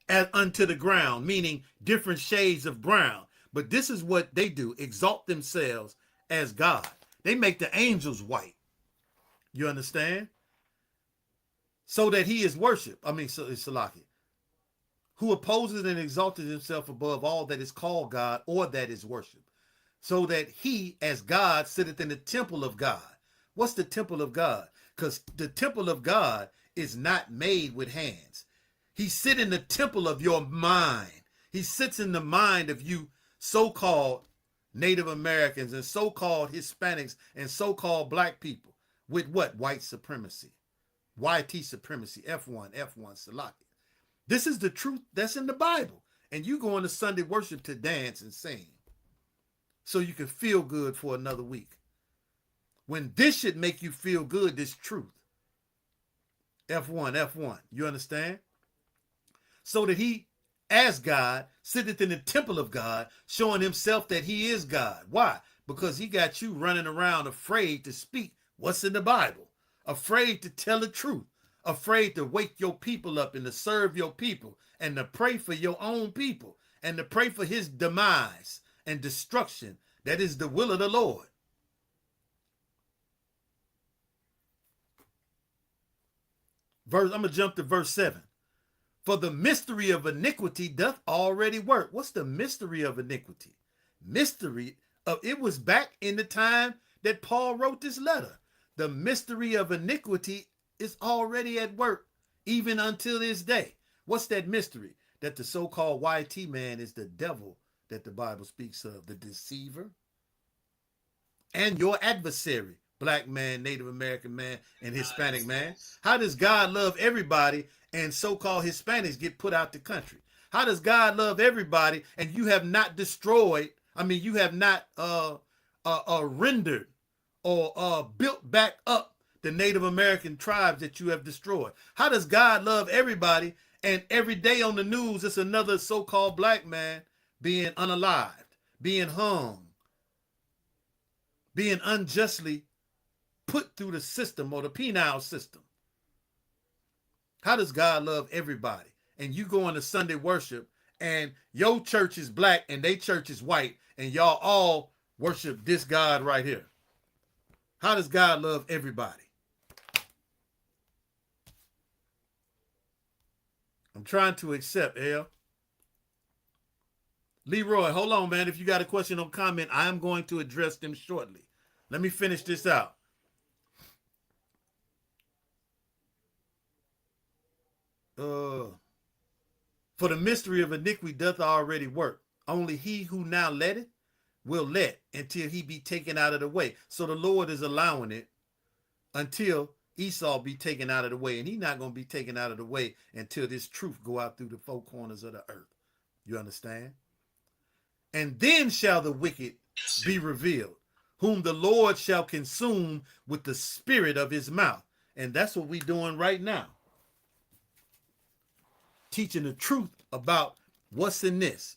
as unto the ground, meaning different shades of brown. But this is what they do, exalt themselves as God. They make the angels white. You understand? So that he is worshipped. So it's Salaki. Who opposes and exalted himself above all that is called God or that is worshipped. So that he, as God, sitteth in the temple of God. What's the temple of God? Because the temple of God is not made with hands. He sits in the temple of your mind. He sits in the mind of you so-called Native Americans and so-called Hispanics and so-called black people with what? White supremacy. YT supremacy, F1, Salaki. This is the truth that's in the Bible. And you go into Sunday worship to dance and sing so you can feel good for another week. When this should make you feel good, this truth. F1. You understand? So that he, as God, sitteth in the temple of God, showing himself that he is God. Why? Because he got you running around afraid to speak what's in the Bible, afraid to tell the truth, afraid to wake your people up and to serve your people and to pray for your own people and to pray for his demise and destruction. That is the will of the Lord. I'm going to jump to verse 7. For the mystery of iniquity doth already work. What's the mystery of iniquity? It was back in the time that Paul wrote this letter. The mystery of iniquity is already at work, even until this day. What's that mystery? That the so-called YT man is the devil that the Bible speaks of, the deceiver, and your adversary, black man, Native American man, and Hispanic man. How does God love everybody and so-called Hispanics get put out the country? How does God love everybody and you have not destroyed, you have not rendered or built back up the Native American tribes that you have destroyed? How does God love everybody and every day on the news it's another so-called black man being unalived, being hung, being unjustly put through the system or the penal system? How does God love everybody? And you go into Sunday worship and your church is black and their church is white and y'all all worship this God right here. How does God love everybody? I'm trying to accept, L. Leroy, hold on, man. If you got a question or comment, I am going to address them shortly. Let me finish this out. For the mystery of iniquity doth already work. Only he who now letteth will let until he be taken out of the way. So the Lord is allowing it until Esau be taken out of the way. And he's not going to be taken out of the way until this truth go out through the four corners of the earth. You understand? And then shall the wicked be revealed, whom the Lord shall consume with the spirit of his mouth. And that's what we're doing right now. Teaching the truth about what's in this.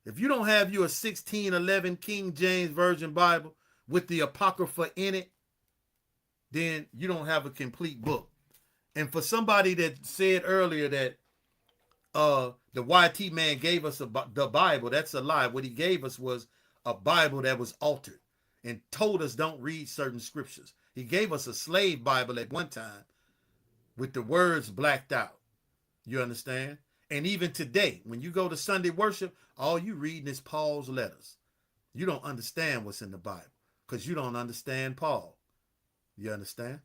If you don't have your 1611 King James Version Bible with the Apocrypha in it, then you don't have a complete book. And for somebody that said earlier that the YT man gave us the Bible, that's a lie. What he gave us was a Bible that was altered and told us don't read certain scriptures. He gave us a slave Bible at one time with the words blacked out. You understand? And even today, when you go to Sunday worship, all you reading is Paul's letters. You don't understand what's in the Bible because you don't understand Paul. You understand?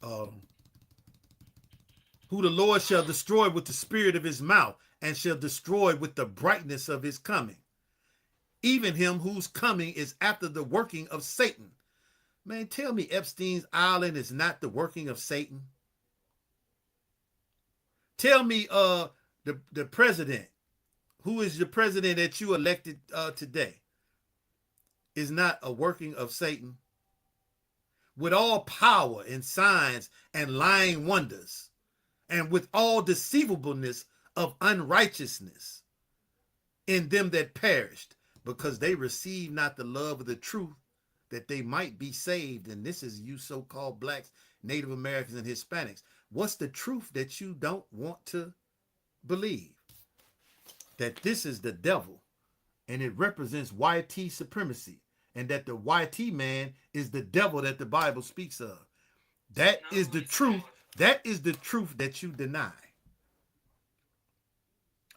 Who the Lord shall destroy with the spirit of his mouth and shall destroy with the brightness of his coming. Even him whose coming is after the working of Satan. Man, tell me Epstein's Island is not the working of Satan. Tell me the president, who is the president that you elected today, is not a working of Satan. With all power and signs and lying wonders, and with all deceivableness of unrighteousness in them that perished, because they received not the love of the truth, that they might be saved. And this is you so-called blacks, Native Americans, and Hispanics. What's the truth that you don't want to believe? That this is the devil, and it represents YT supremacy, and that the YT man is the devil that the Bible speaks of. That is the truth. That is the truth that you deny.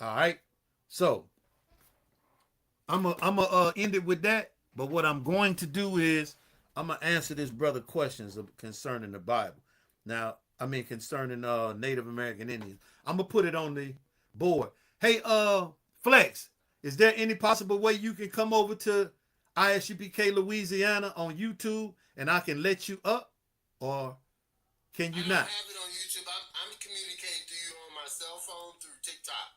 All right. So I'm gonna end it with that. But what I'm going to do is I'm gonna answer this brother questions concerning the Bible. Now, concerning Native American Indians. I'm gonna put it on the board. Hey, Flex, is there any possible way you can come over to ISUPK Louisiana on YouTube and I can let you up? Or Can you I not? don't have it on YouTube. I'm communicating to you on my cell phone through TikTok.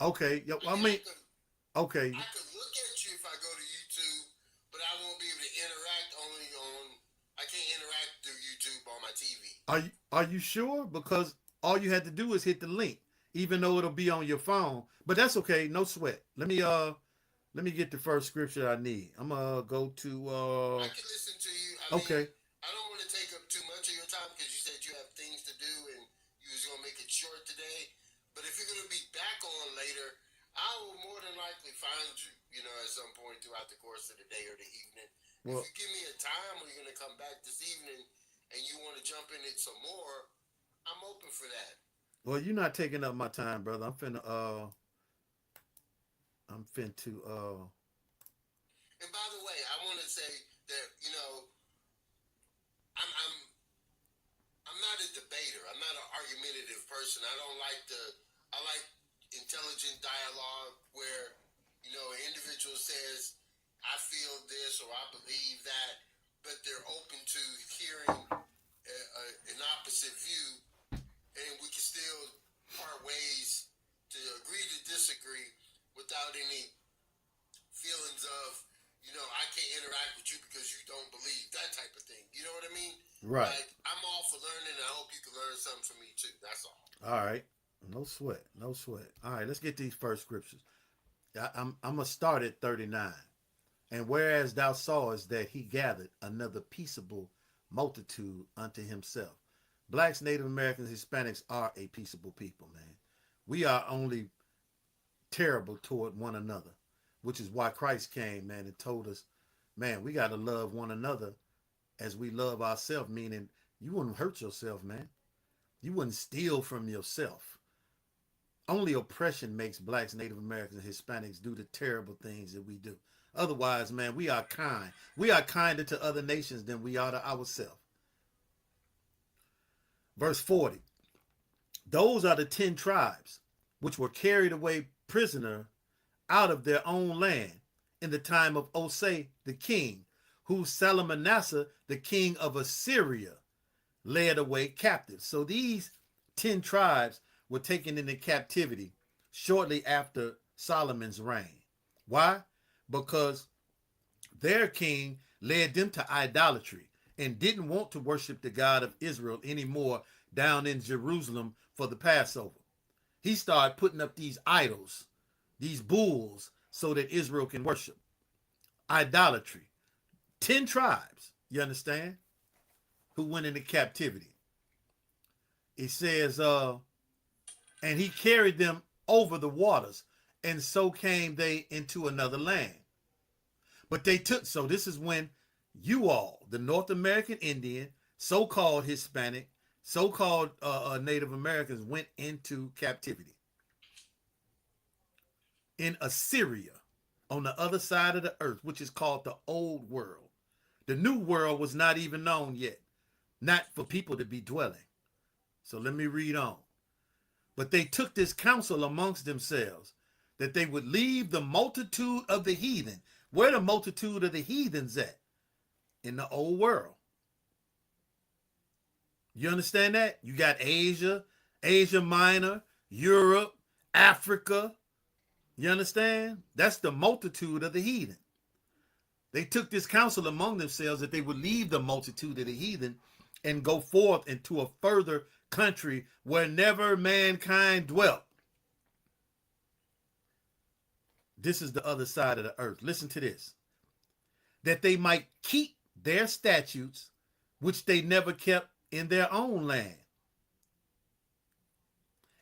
Okay. Okay. I could look at you if I go to YouTube, but I won't be able to interact only on. I can't interact through YouTube on my TV. Are you sure? Because all you had to do is hit the link, even though it'll be on your phone. But that's okay. No sweat. Let me get the first scripture I need. I'm gonna go to. I can listen to you. Okay. I don't want to take up too much of your time because you said you have things to do and you was gonna make it short today. But if you're gonna be back on later, I will more than likely find you. At some point throughout the course of the day or the evening. Well, if you give me a time where you're gonna come back this evening and you want to jump in it some more, I'm open for that. Well, you're not taking up my time, brother. I'm finna And by the way, I want to say that I'm not a debater. I'm not an argumentative person. I like intelligent dialogue where an individual says, I feel this or I believe that, but they're open to hearing an opposite view, and we can still part ways to agree to disagree without any feelings of, I can't interact with you because you don't believe, that type of thing. You know what I mean? Right. Like, I'm all for learning, and I hope you can learn something from me too. That's all. All right. No sweat. No sweat. All right, let's get these first scriptures. I'm going to start at 39. And whereas thou sawest that he gathered another peaceable multitude unto himself. Blacks, Native Americans, Hispanics are a peaceable people, man. We are only terrible toward one another, which is why Christ came, man, and told us, man, we got to love one another as we love ourselves, meaning you wouldn't hurt yourself, man. You wouldn't steal from yourself. Only oppression makes blacks, Native Americans, and Hispanics do the terrible things that we do. Otherwise, man, we are kind. We are kinder to other nations than we are to ourselves. Verse 40. Those are the 10 tribes which were carried away prisoner out of their own land in the time of Osei the king, who Salmanasseh the king of Assyria led away captive. So these 10 tribes were taken into captivity shortly after Solomon's reign. Why? Because their king led them to idolatry and didn't want to worship the God of Israel anymore down in Jerusalem for the Passover. He started putting up these idols, these bulls, so that Israel can worship. Idolatry. 10 tribes, you understand, who went into captivity. It says, and he carried them over the waters, and so came they into another land. But they took, so this is when you all, the North American Indian, so-called Hispanic, so-called Native Americans went into captivity. In Assyria, on the other side of the earth, which is called the Old World. The New World was not even known yet, not for people to be dwelling. So let me read on. But they took this counsel amongst themselves, that they would leave the multitude of the heathen. Where the multitude of the heathens at? In the Old World. You understand that? You got Asia, Asia Minor, Europe, Africa. You understand? That's the multitude of the heathen. They took this counsel among themselves that they would leave the multitude of the heathen and go forth into a further country where never mankind dwelt. This is the other side of the earth. Listen to this. That they might keep their statutes, which they never kept in their own land.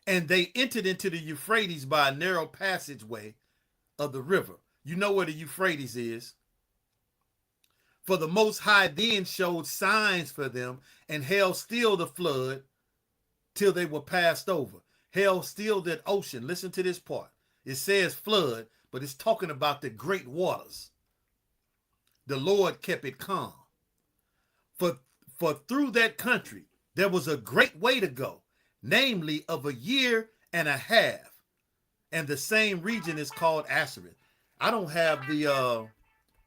And they entered into the Euphrates by a narrow passageway of the river. You know where the Euphrates is. For the Most High then showed signs for them and held still the flood till they were passed over. Held still that ocean. Listen to this part. It says flood, but it's talking about the great waters. The Lord kept it calm. For through that country, there was a great way to go, namely of a year and a half. And the same region is called Assyria. I don't have the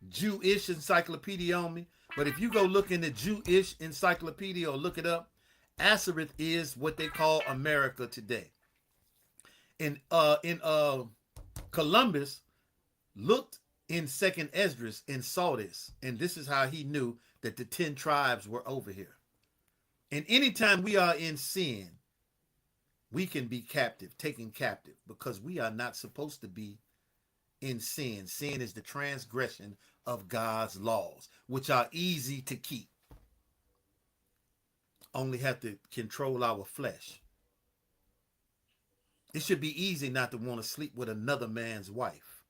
Jewish encyclopedia on me, but if you go look in the Jewish encyclopedia or look it up, Ashereth is what they call America today. In Columbus looked in Second Esdras and saw this, and this is how he knew that the 10 tribes were over here. And anytime we are in sin, we can be captive, taken captive, because we are not supposed to be in sin. Sin is the transgression of God's laws, which are easy to keep. Only have to control our flesh. It should be easy not to want to sleep with another man's wife.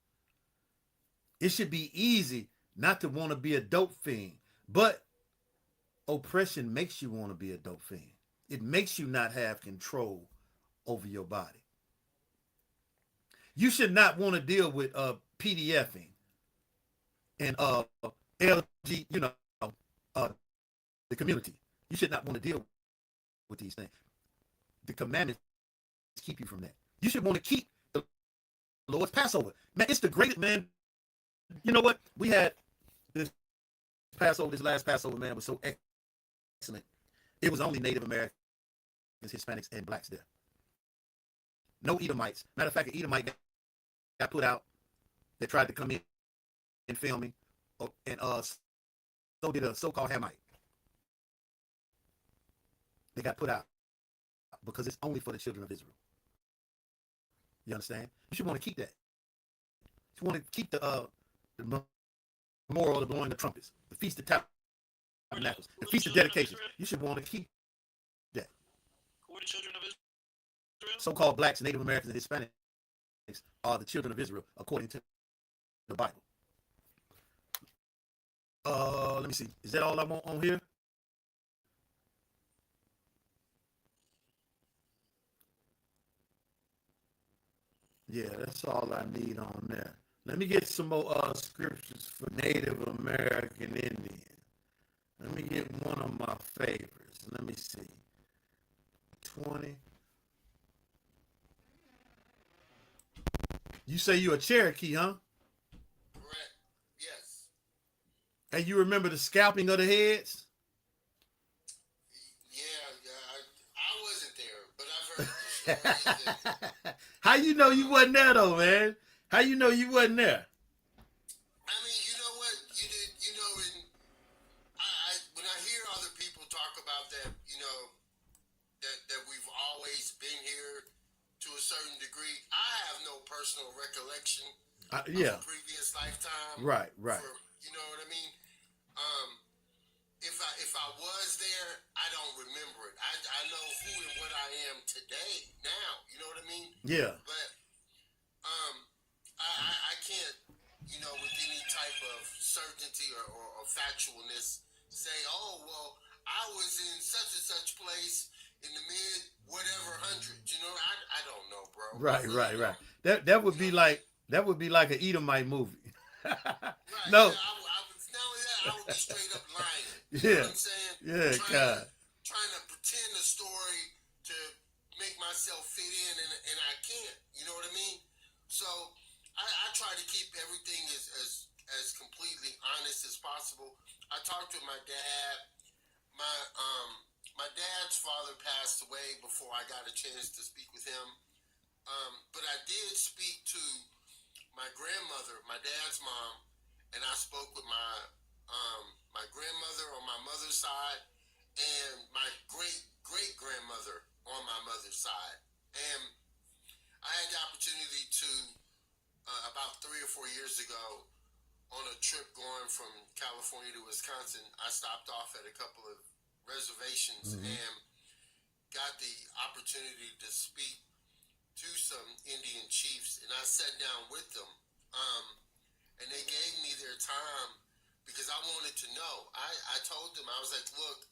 It should be easy not to want to be a dope fiend. But oppression makes you want to be a dope fiend. It makes you not have control over your body. You should not want to deal with PDFing and LG, the community. You should not want to deal with these things. The commandments keep you from that. You should want to keep the Lord's Passover. Man, it's the greatest, man. You know what? We had this Passover, this last Passover, man, was so excellent. It was only Native Americans, Hispanics, and blacks there. No Edomites. Matter of fact, an Edomite got put out that tried to come in and film me, and so did a so-called Hamite. They got put out because it's only for the children of Israel. You understand? You should want to keep that. You want to keep the memorial of blowing the trumpets, the feast of tabernacles, the feast of dedication. You should want to keep that. Who are the children of Israel? So-called blacks, Native Americans, and Hispanics are the children of Israel according to the Bible. Let me see. Is that all I want on here? Yeah, that's all I need on there. Let me get some more scriptures for Native American Indian. Let me get one of my favorites. Let me see. 20. You say you a Cherokee, huh? Correct. Yes. And you remember the scalping of the heads? I wasn't there, but I've heard the stories. How you know you wasn't there though, man? How you know you wasn't there? I mean, you know what? When I hear other people talk about that, that we've always been here to a certain degree, I have no personal recollection of a previous lifetime. Right. You know what I mean? If I was there, I don't remember it. I know who and what I am today, now. You know what I mean? Yeah. But I can't, with any type of certainty or factualness say, oh, well, I was in such and such place in the mid whatever hundreds. I don't know, bro. Right. That would be like an Edomite movie. Right. No. Yeah, I would be straight up lying. You Yeah. know what I'm saying? Yeah, trying to pretend a story to make myself fit in, and I can't. You know what I mean? So I try to keep everything as completely honest as possible. I talked with my dad. My dad's father passed away before I got a chance to speak with him. But I did speak to my grandmother, my dad's mom, and I spoke with my grandmother on my mother's side and my great-great-grandmother on my mother's side. And I had the opportunity to, about 3 or 4 years ago, on a trip going from California to Wisconsin, I stopped off at a couple of reservations and got the opportunity to speak to some Indian chiefs, and I sat down with them, and they gave me their time because I wanted to know. I told them, I was like, look,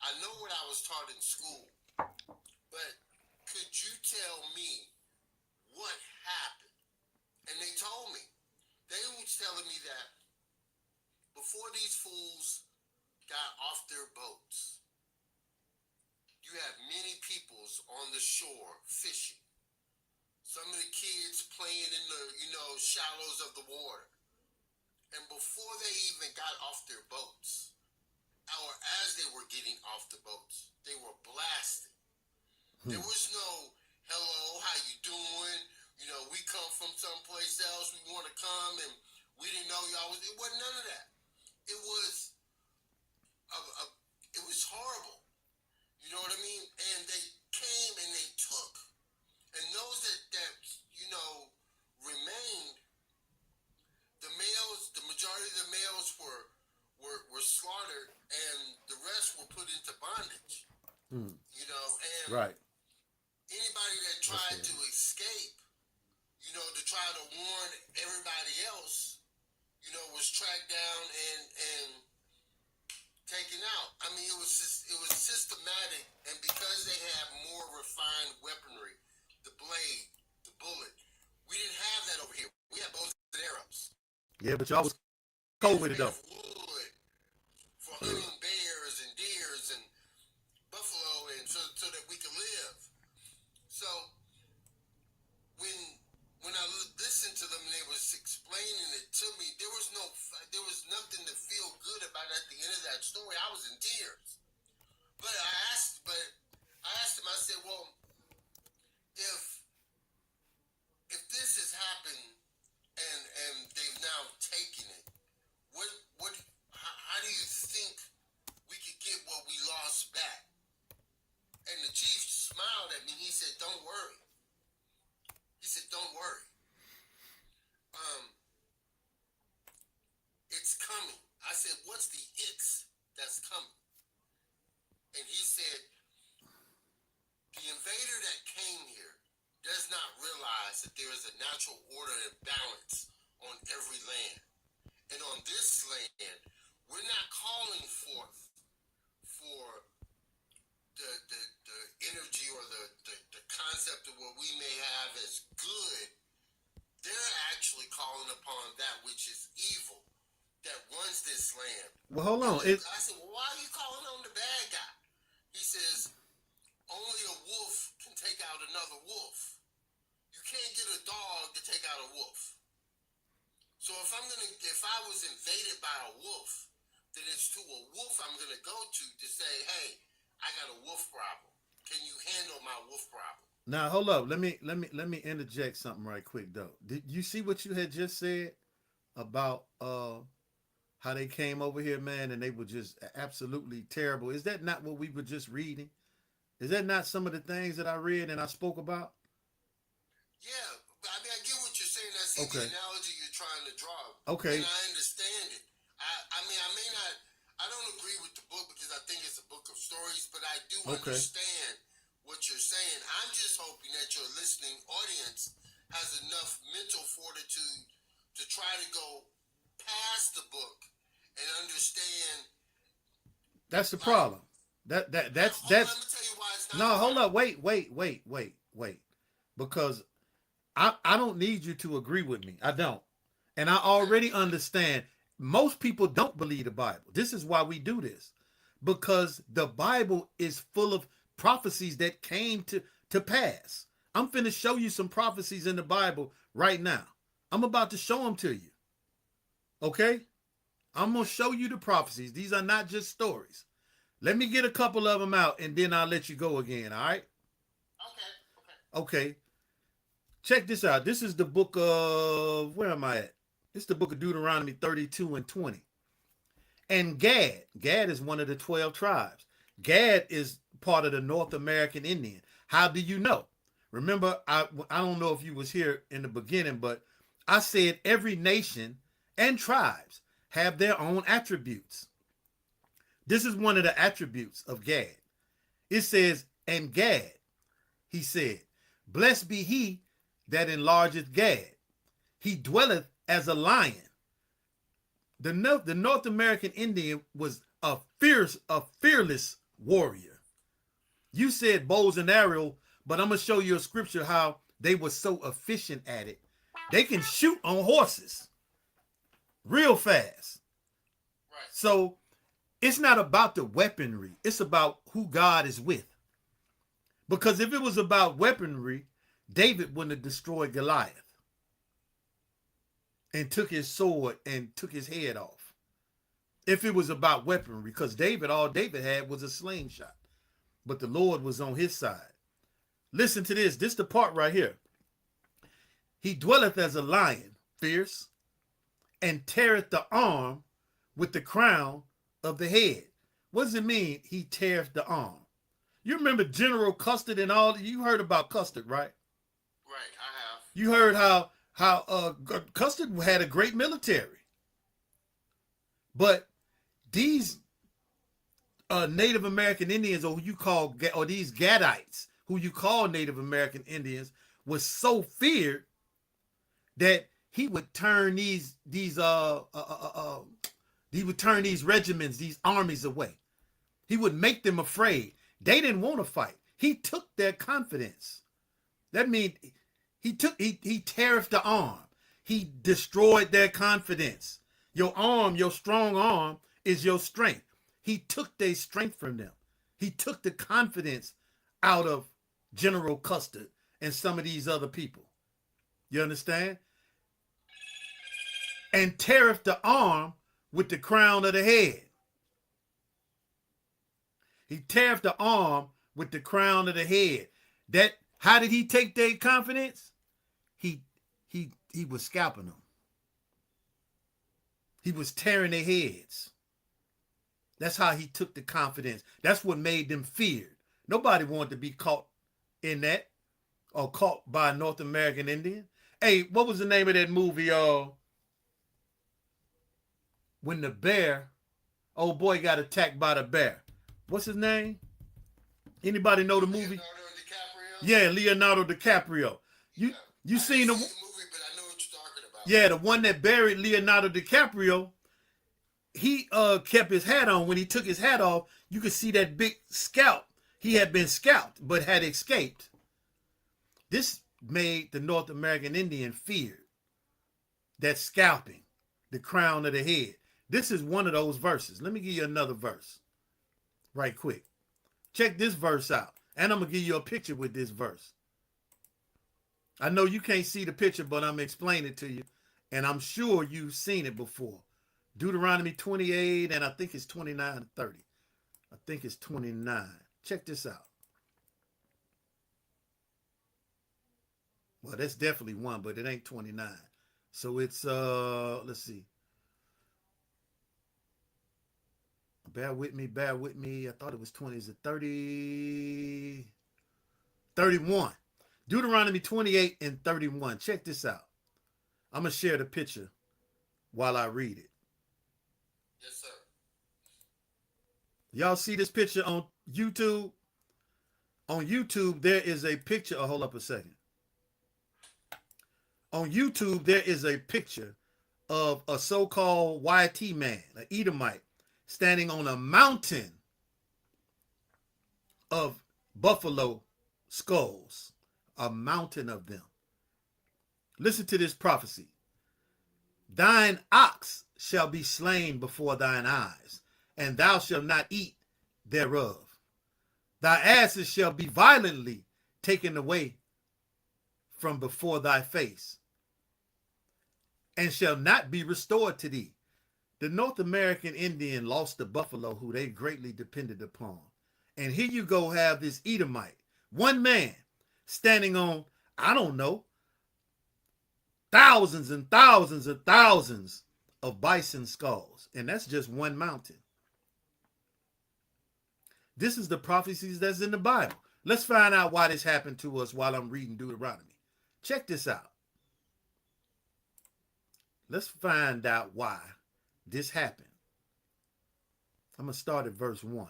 I know what I was taught in school, but could you tell me what happened? And they told me. They was telling me that before these fools got off their boats, you had many peoples on the shore fishing. Some of the kids playing in the, shallows of the water. And before they even got off their boats, or as they were getting off the boats, they were blasted. There was no, hello, how you doing? You know, we come from someplace else. We want to come, and we didn't know y'all was. It wasn't none of that. It was, it was horrible. You know what I mean? And they came and they took, and those that you know remained. The males, the majority of the males were slaughtered, and the rest were put into bondage. You know, and right. Anybody that tried to escape, you know, to try to warn everybody else, you know, was tracked down and taken out. I mean, it was systematic, and because they had more refined weaponry, the blade, the bullet, we didn't have that over here. We had bows and arrows. Yeah, but y'all was cold with it though. Wood for hunting bears and deers and buffalo, and so that we could live. So when I listened to them and they was explaining it to me, there was nothing to feel good about at the end of that story. I was in tears. But I asked him, I said, well, if this has happened and they've now taken it, how do you think we could get what we lost back? And the chief smiled at me. He said, don't worry. He said, don't worry. It's coming. I said, what's the it's that's coming? And he said, the invader that came here does not realize that there is a natural order and balance on every land. And on this land, we're not calling forth for the energy or the concept of what we may have as good. They're actually calling upon that which is evil that runs this land. Well, hold on. I said, well, why are you calling on the bad guy? He says, only a wolf can take out another wolf. You can't get a dog to take out a wolf. So if I was invaded by a wolf, then it's to a wolf I'm gonna go to say, hey, I got a wolf problem. Can you handle my wolf problem? Now hold up. Let me interject something right quick though. Did you see what you had just said about how they came over here, man, and they were just absolutely terrible? Is that not what we were just reading? Is that not some of the things that I read and I spoke about? Yeah, I mean, I get what you're saying. That's the analogy you're trying to draw. Okay. And I understand it. I mean, I don't agree with the book because I think it's a book of stories, but I do understand what you're saying. I'm just hoping that your listening audience has enough mental fortitude to try to go past the book and understand. That's the problem. That's let me tell you why it's not. No, hold up. Wait. Because I don't need you to agree with me. I don't. And I already understand most people don't believe the Bible. This is why we do this. Because the Bible is full of prophecies that came to pass. I'm finna show you some prophecies in the Bible right now. I'm about to show them to you. Okay? I'm going to show you the prophecies. These are not just stories. Let me get a couple of them out and then I'll let you go again, all right? Okay. Check this out. This is the book of, where am I at? It's the book of Deuteronomy 32 and 20. And Gad is one of the 12 tribes. Gad is part of the North American Indian. How do you know? Remember, I don't know if you was here in the beginning, but I said every nation and tribes have their own attributes. This is one of the attributes of Gad. It says, and Gad, he said, blessed be he that enlargeth Gad. He dwelleth as a lion. The North American Indian was a fearless warrior. You said bows and arrow, but I'm going to show you a scripture how they were so efficient at it. They can shoot on horses real fast. Right. So it's not about the weaponry. It's about who God is with. Because if it was about weaponry, David wouldn't have destroyed Goliath and took his sword and took his head off. if it was about weaponry, because all David had was a slingshot, but the Lord was on his side. Listen to this. This the part right here. He dwelleth as a lion, fierce, and teareth the arm with the crown of the head. What does it mean, he teareth the arm? You remember General Custard and all? You heard about Custard, right? Right, I have. You heard how Custard had a great military. But these Native American Indians, or these Gadites, who you call Native American Indians, was so feared that he would turn these regiments, these armies away. He would make them afraid. They didn't want to fight. He took their confidence. That means he tariffed the arm. He destroyed their confidence. Your arm, your strong arm, is your strength. He took their strength from them. He took the confidence out of General Custer and some of these other people. You understand? And tariffed the arm with the crown of the head. He tariffed the arm with the crown of the head. How did he take their confidence? He was scalping them. He was tearing their heads. That's how he took the confidence. That's what made them feared. Nobody wanted to be caught in that or caught by a North American Indian. Hey, what was the name of that movie, when the old boy got attacked by the bear? What's his name? Anybody know the movie? Leonardo DiCaprio? Yeah, Leonardo DiCaprio. You seen the movie, but I know what you're talking about. Yeah, the one that buried Leonardo DiCaprio. He kept his hat on. When he took his hat off, you could see that big scalp. He had been scalped, but had escaped. This made the North American Indian feared. That scalping, the crown of the head. This is one of those verses. Let me give you another verse right quick. Check this verse out. And I'm going to give you a picture with this verse. I know you can't see the picture, but I'm explaining it to you. And I'm sure you've seen it before. Deuteronomy 28, and I think it's 29 and 30. I think it's 29. Check this out. Well, that's definitely one, but it ain't 29. So it's, let's see. Bear with me. I thought it was 20. Is it 30? 31. Deuteronomy 28 and 31. Check this out. I'm going to share the picture while I read it. Yes, sir. Y'all see this picture on YouTube? On YouTube, there is a picture. Oh, hold up a second. On YouTube, there is a picture of a so-called YT man, an Edomite, standing on a mountain of buffalo skulls, a mountain of them. Listen to this prophecy. Thine ox shall be slain before thine eyes, and thou shalt not eat thereof. Thy asses shall be violently taken away from before thy face, and shall not be restored to thee. The North American Indian lost the buffalo who they greatly depended upon. And here you go have this Edomite, one man, standing on, I don't know, thousands and thousands and thousands of bison skulls. And that's just one mountain. This is the prophecies that's in the Bible. Let's find out why this happened to us while I'm reading Deuteronomy. Check this out. Let's find out why this happened. I'm going to start at verse 1.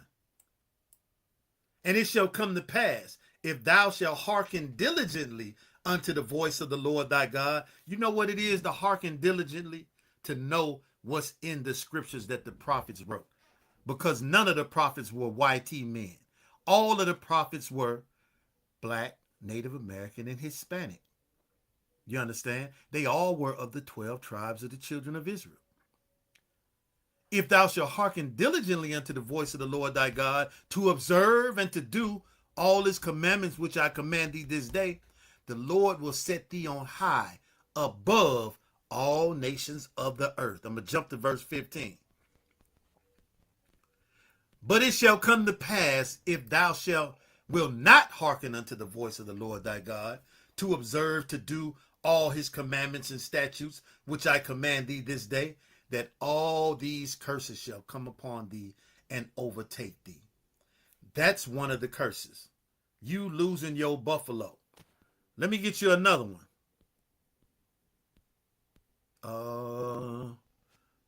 And it shall come to pass, if thou shalt hearken diligently unto the voice of the Lord thy God. You know what it is to hearken diligently? To know what's in the scriptures that the prophets wrote. Because none of the prophets were YT men. All of the prophets were Black, Native American, and Hispanic. You understand? They all were of the 12 tribes of the children of Israel. If thou shalt hearken diligently unto the voice of the Lord thy God, to observe and to do all his commandments which I command thee this day, the Lord will set thee on high above all nations of the earth. I'm going to jump to verse 15. But it shall come to pass, if thou will not hearken unto the voice of the Lord thy God, to observe to do all his commandments and statutes, which I command thee this day, that all these curses shall come upon thee and overtake thee. That's one of the curses. You losing your buffalo. Let me get you another one.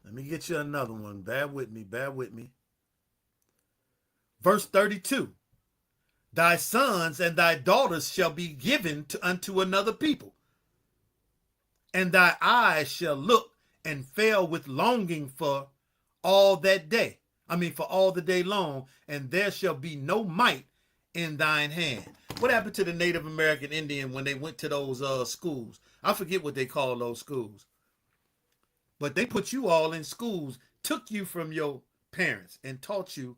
Let me get you another one. Bear with me. Verse 32. Thy sons and thy daughters shall be given unto another people, and thy eyes shall look and fail with longing for all that day. For all the day long, and there shall be no might in thine hand. What happened to the Native American Indian when they went to those schools? I forget what they call those schools. But they put you all in schools, took you from your parents, and taught you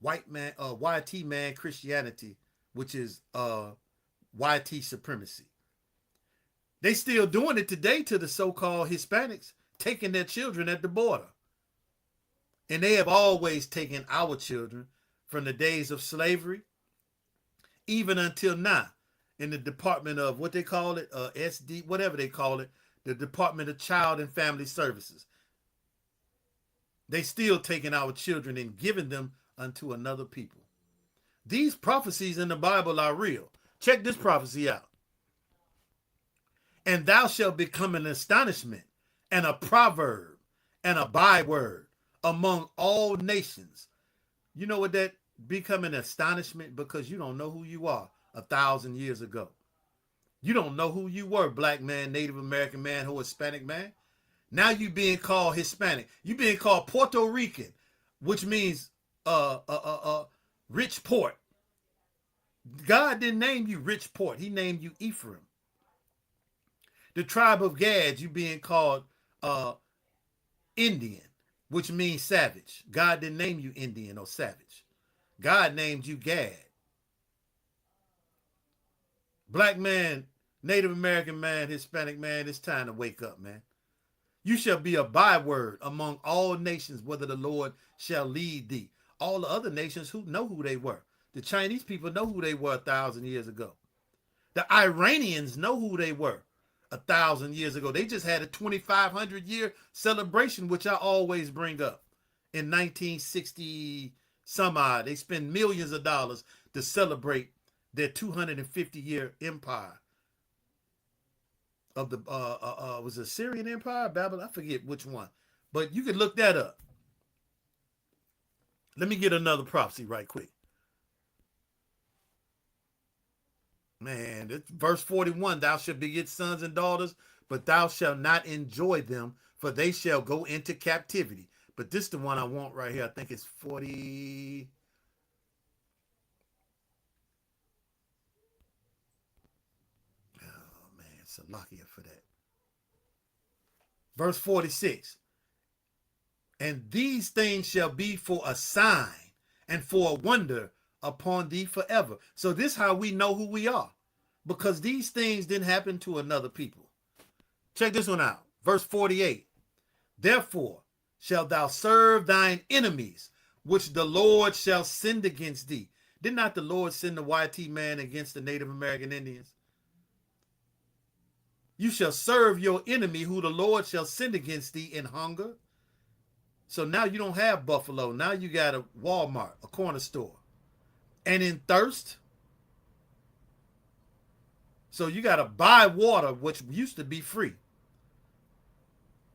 YT man Christianity, which is YT supremacy. They still doing it today to the so-called Hispanics, taking their children at the border. And they have always taken our children from the days of slavery, even until now, in the Department of what they call it, SD, whatever they call it, the Department of Child and Family Services. They still taking our children and giving them unto another people. These prophecies in the Bible are real. Check this prophecy out. And thou shalt become an astonishment and a proverb and a byword among all nations. You know what that become an astonishment? Because you don't know who you are 1,000 years ago. You don't know who you were, black man, Native American man, or Hispanic man. Now you being called Hispanic. You being called Puerto Rican, which means rich port. God didn't name you rich port. He named you Ephraim. The tribe of Gad, you being called Indian, which means savage. God didn't name you Indian or savage. God named you Gad. Black man, Native American man, Hispanic man, it's time to wake up, man. You shall be a byword among all nations, whether the Lord shall lead thee. All the other nations who know who they were. The Chinese people know who they were 1,000 years ago. The Iranians know who they were 1,000 years ago. They just had a 2,500 year celebration, which I always bring up. In 1960 some odd, they spend millions of dollars to celebrate their 250 year empire of the was it Syrian Empire, Babylon? I forget which one, but you can look that up. Let me get another prophecy right quick. Man, it's verse 41, thou shalt beget sons and daughters, but thou shalt not enjoy them, for they shall go into captivity. But this is the one I want right here. I think it's 40. Oh, man, Salakia for that. Verse 46. And these things shall be for a sign and for a wonder upon thee forever. So this is how we know who we are, because these things didn't happen to another people. Check this one out. Verse 48. Therefore shalt thou serve thine enemies, which the Lord shall send against thee. Did not the Lord send the YT man against the Native American Indians? You shall serve your enemy, who the Lord shall send against thee in hunger. So now you don't have buffalo. Now you got a Walmart, a corner store. And in thirst. So you got to buy water, which used to be free.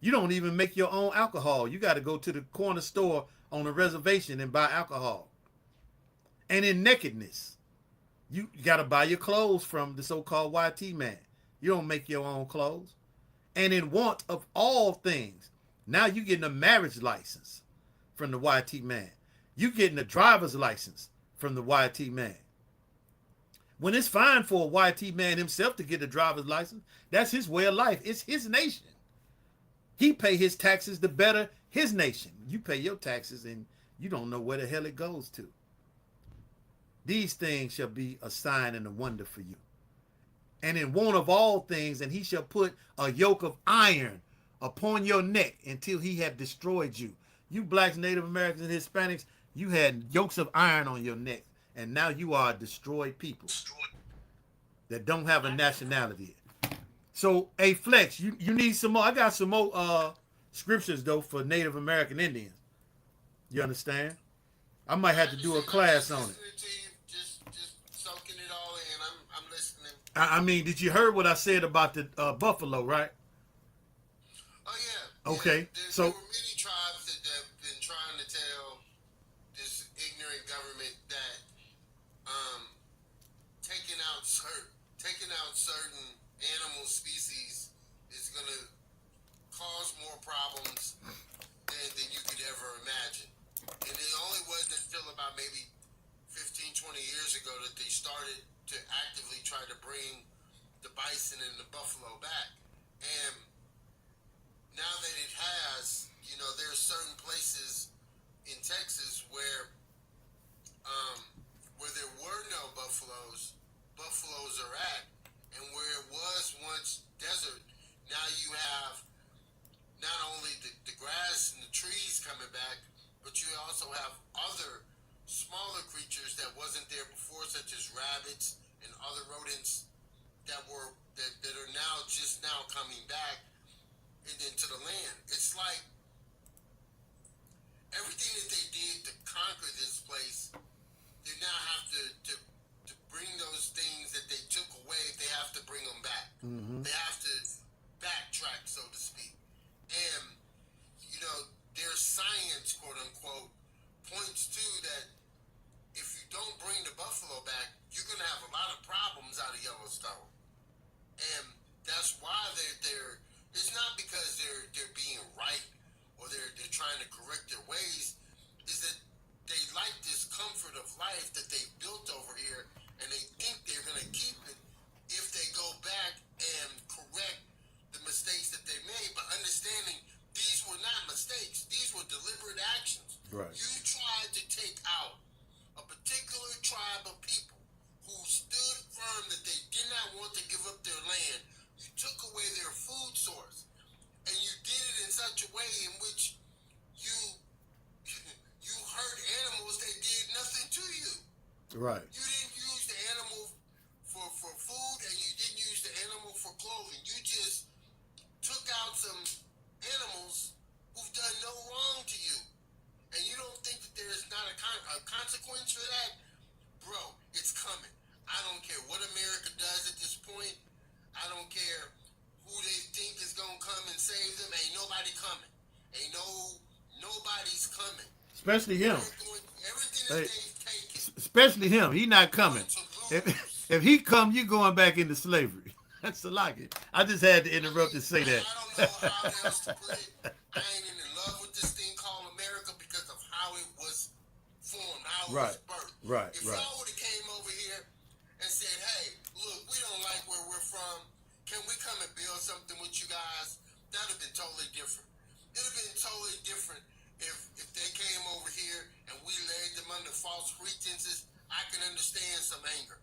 You don't even make your own alcohol. You got to go to the corner store on a reservation and buy alcohol. And in nakedness, you got to buy your clothes from the so-called YT man. You don't make your own clothes. And in want of all things, now you're getting a marriage license from the YT man. You're getting a driver's license from the YT man. When it's fine for a YT man himself to get a driver's license, that's his way of life. It's his nation. He pay his taxes to better his nation. You pay your taxes and you don't know where the hell it goes to. These things shall be a sign and a wonder for you. And in want of all things, and he shall put a yoke of iron upon your neck until he have destroyed you. You blacks, Native Americans, and Hispanics, You had yokes of iron on your neck, and now you are a destroyed people that don't have a nationality. So, hey, Flex, you need some more. I got some more scriptures, though, for Native American Indians. You understand? I might have to do a class on it. Just soaking it all in. I'm listening. I mean, did you hear what I said about the buffalo, right? Oh, yeah. Okay, yeah. so... There were many tribes that have been trying to tell this ignorant government that taking out certain animal species is going to cause more problems than you could ever imagine. And it only wasn't until about maybe 15, 20 years ago that they started to actively try to bring the bison and the buffalo back. And now that it has, there are certain places in Texas where there were no buffaloes are at, and where it was once desert, now you have not only the grass and the trees coming back, but you also have other smaller creatures that wasn't there before, such as rabbits and other rodents that are now just now coming back into the land. It's like everything that they did to conquer this place, they now have to bring those things that they took away, they have to bring them back. Mm-hmm. They have to backtrack, so to speak. And, their science, quote unquote, points to that if you don't bring the buffalo back, you're going to have a lot of problems out of Yellowstone. And that's why it's not because they're being right or they're trying to correct their ways, is that they like this comfort of life that they built over here, and they think they're going to keep it if they go back and correct the mistakes that they made. But understanding these were not mistakes, these were deliberate actions. Right. You tried to take out a particular tribe of people who stood firm that they did not want to give up their land. You took away their food source, and you did it in such a way in which you hurt animals that did nothing to you. Right. You didn't use the animal for food, and you didn't use the animal for clothing. You just took out some animals who've done no wrong to you. And you don't think that there is not a consequence for that? Bro, it's coming. I don't care what America does at this point. I don't care who they think is going to come and save them. Ain't nobody coming. Ain't nobody's coming. Especially him. Everything that they've taken. Especially him. He not coming. If he come, you going back into slavery. That's the logic. I just had to interrupt and say that. I don't know how else to put it. I ain't in love with this thing called America because of how it was formed, how it was birthed. Right. If y'all would have came over here and said, hey, look, we don't like where we're from. Can we come and build something with you guys? That would have been totally different. It would have been totally different if they came over here and we laid them under false pretenses. I can understand some anger.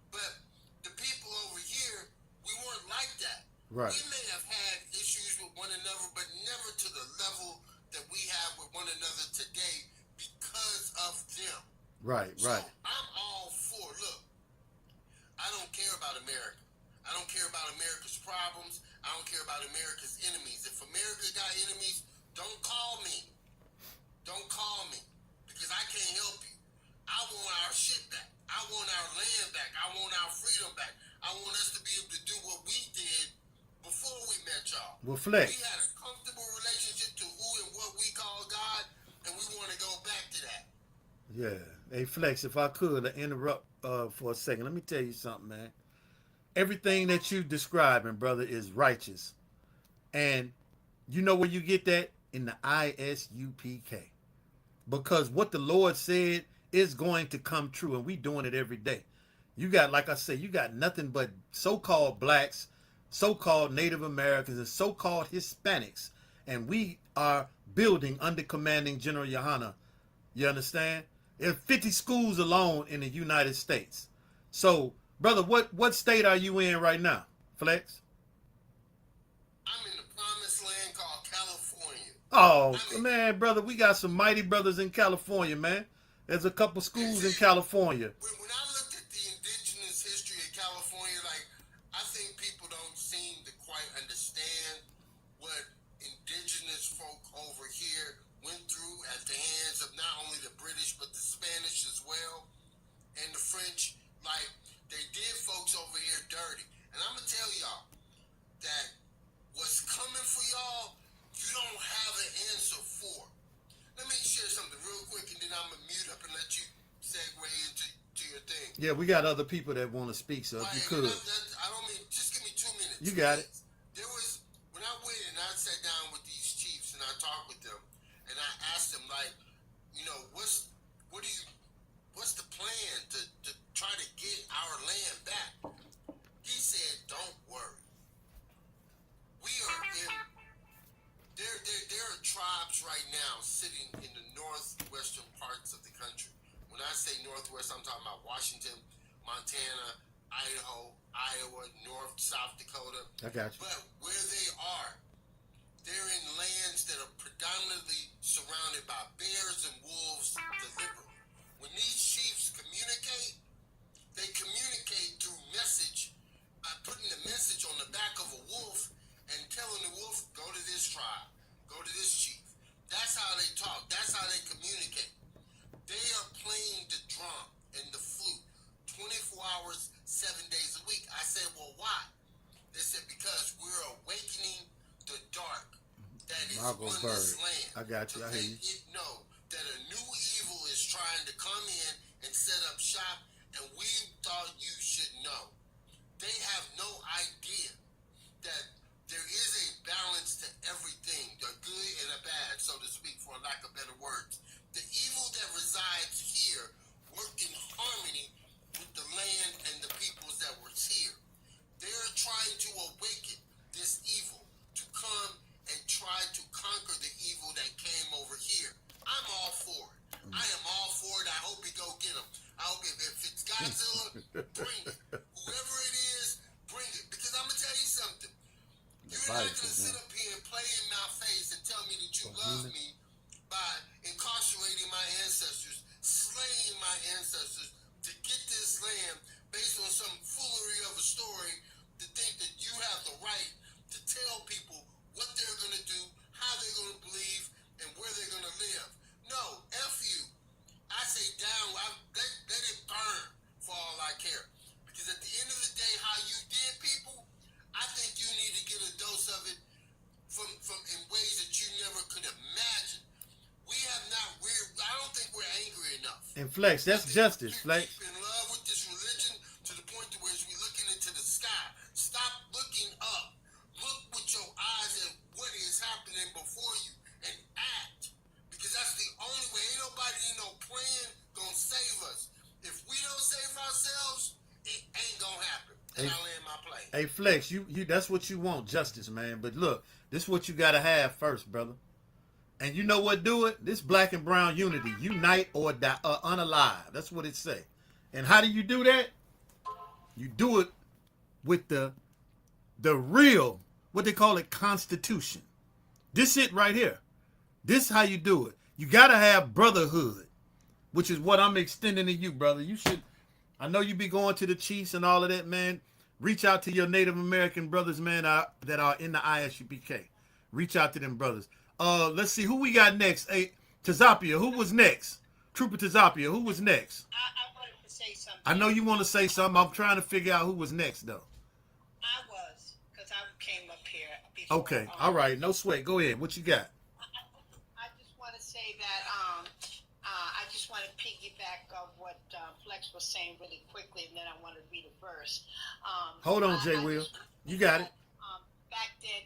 But the people over here, we weren't like that. Right. We may have had issues with one another, but never to the level that we have with one another today because of them. Right. So I'm all for, look, I don't care about America. I don't care about America's problems. I don't care about America's enemies. If America got enemies, don't call me. Don't call me because I can't help you. I want our shit back. I want our land back. I want our freedom back. I want us to be able to do what we did before we met y'all. Well, Flex. We had a comfortable relationship to who and what we call God, and we want to go back to that. Yeah. Hey, Flex, if I could interrupt for a second, let me tell you something, man. Everything that you describing, brother, is righteous. And you know where you get that? In the ISUPK. Because what the Lord said is going to come true, and we doing it every day. You got, like I said, you got nothing but so-called blacks, so-called Native Americans, and so-called Hispanics. And we are building under commanding General Yohana. You understand? There are 50 schools alone in the United States. So, brother, what state are you in right now, Flex? I'm in the promised land called California. Oh, man, brother, we got some mighty brothers in California, man. There's a couple schools in California. When I looked at the indigenous history of California, like, I think people don't seem to quite understand what indigenous folk over here went through at the hands of not only the British, but the Spanish as well, and the French. Like, they did folks over here dirty. And I'm going to tell y'all that what's coming for y'all, you don't have an answer for. Let me share something real quick, and then I'm going to mute up and let you segue into your thing. Yeah, we got other people that want to speak, so if you could. I don't mean, just give me 2 minutes. You got it. There was, when I went and I sat down with these chiefs and I talked with them, and I asked them, like, you know, what's the plan to try to get our land back? He said, don't worry. We are in, there are tribes right now sitting in the northwestern parts of the country. When I say northwest, I'm talking about Washington, Montana, Idaho, Iowa, North, South Dakota. I got you. But where they are, they're in lands that are predominantly surrounded by bears and wolves deliberately. When these chiefs communicate, they communicate through message by putting the message on the back of a wolf and telling the wolf, go to this tribe, go to this chief. That's how they talk. That's how they communicate. They are playing the drum and the flute 24 hours, 7 days a week. I said, well, why? They said, because we're awakening the dark that is on this land. I got you. I hear you. Know that a new evil is trying to come in and set up shop, and we thought you should know. They have no idea that there is a balance to everything, the good and the bad, so to speak, for lack of better words. The evil that resides here worked in harmony with the land and the peoples that were here. They're trying to awaken this evil to come and try to conquer the evil that came over here. I'm all for it. I am all for it. I hope we go get them. I hope if it's Godzilla, bring it. Whoever it is, bring it. Because I'm going to tell you something. You're not going to sit up here and play in my face and tell me that you love me by incarcerating my ancestors, slaying my ancestors to get this land based on some foolery of a story to think that you have the right to tell people what they're going to do, how they're going to believe, and where they're going to live. No, F you. I say down, let it burn for all I care. Because at the end of the day, how you did people, I think you need to get a dose of it from in ways that you never could imagine. We have not, I don't think we're angry enough. And Flex, that's justice, Flex. We're in love with this religion to the point to where we're looking into the sky. Stop looking up. Look with your eyes at what is happening before you and act. Because that's the only way. Ain't nobody, plan gonna save us. If we don't save ourselves, it ain't gonna happen. And I'll end my plane. Hey Flex, you that's what you want, justice, man. But look, this is what you gotta have first, brother. And you know what do it? This black and brown unity. Unite or die, unalive. That's what it say. And how do you do that? You do it with the real, what they call it, Constitution. This it right here. This is how you do it. You got to have brotherhood, which is what I'm extending to you, brother. You should, I know you be going to the chiefs and all of that, man. Reach out to your Native American brothers, man, that are in the ISUPK. Reach out to them brothers. Let's see who we got next. Hey, Tazapia, who was next? Trooper Tazapia, who was next? I wanted to say something. I know you want to say something. I'm trying to figure out who was next, though. I was, because I came up here before. Okay, all right, no sweat. Go ahead. What you got? I just want to say that I just want to piggyback of what Flex was saying really quickly, and then I want to read a verse. Hold on, Jay Will. You got it. Back then,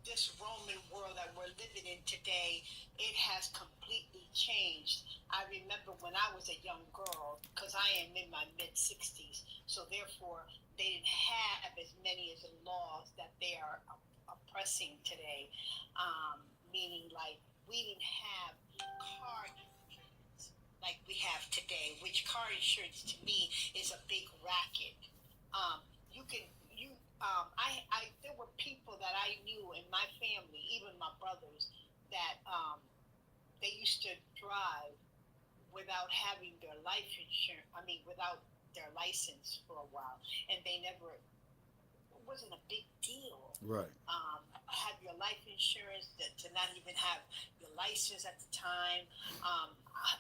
this Roman world that we're living in today, it has completely changed. I remember when I was a young girl, because I am in my mid-60s, so therefore they didn't have as many as the laws that they are oppressing today, meaning like we didn't have car insurance like we have today, which car insurance to me is a big racket. There were people that I knew in my family, even my brothers, that they used to drive without having their life insurance. I mean, without their license for a while, and they never. It wasn't a big deal. Right. Have your life insurance, to not even have your license at the time.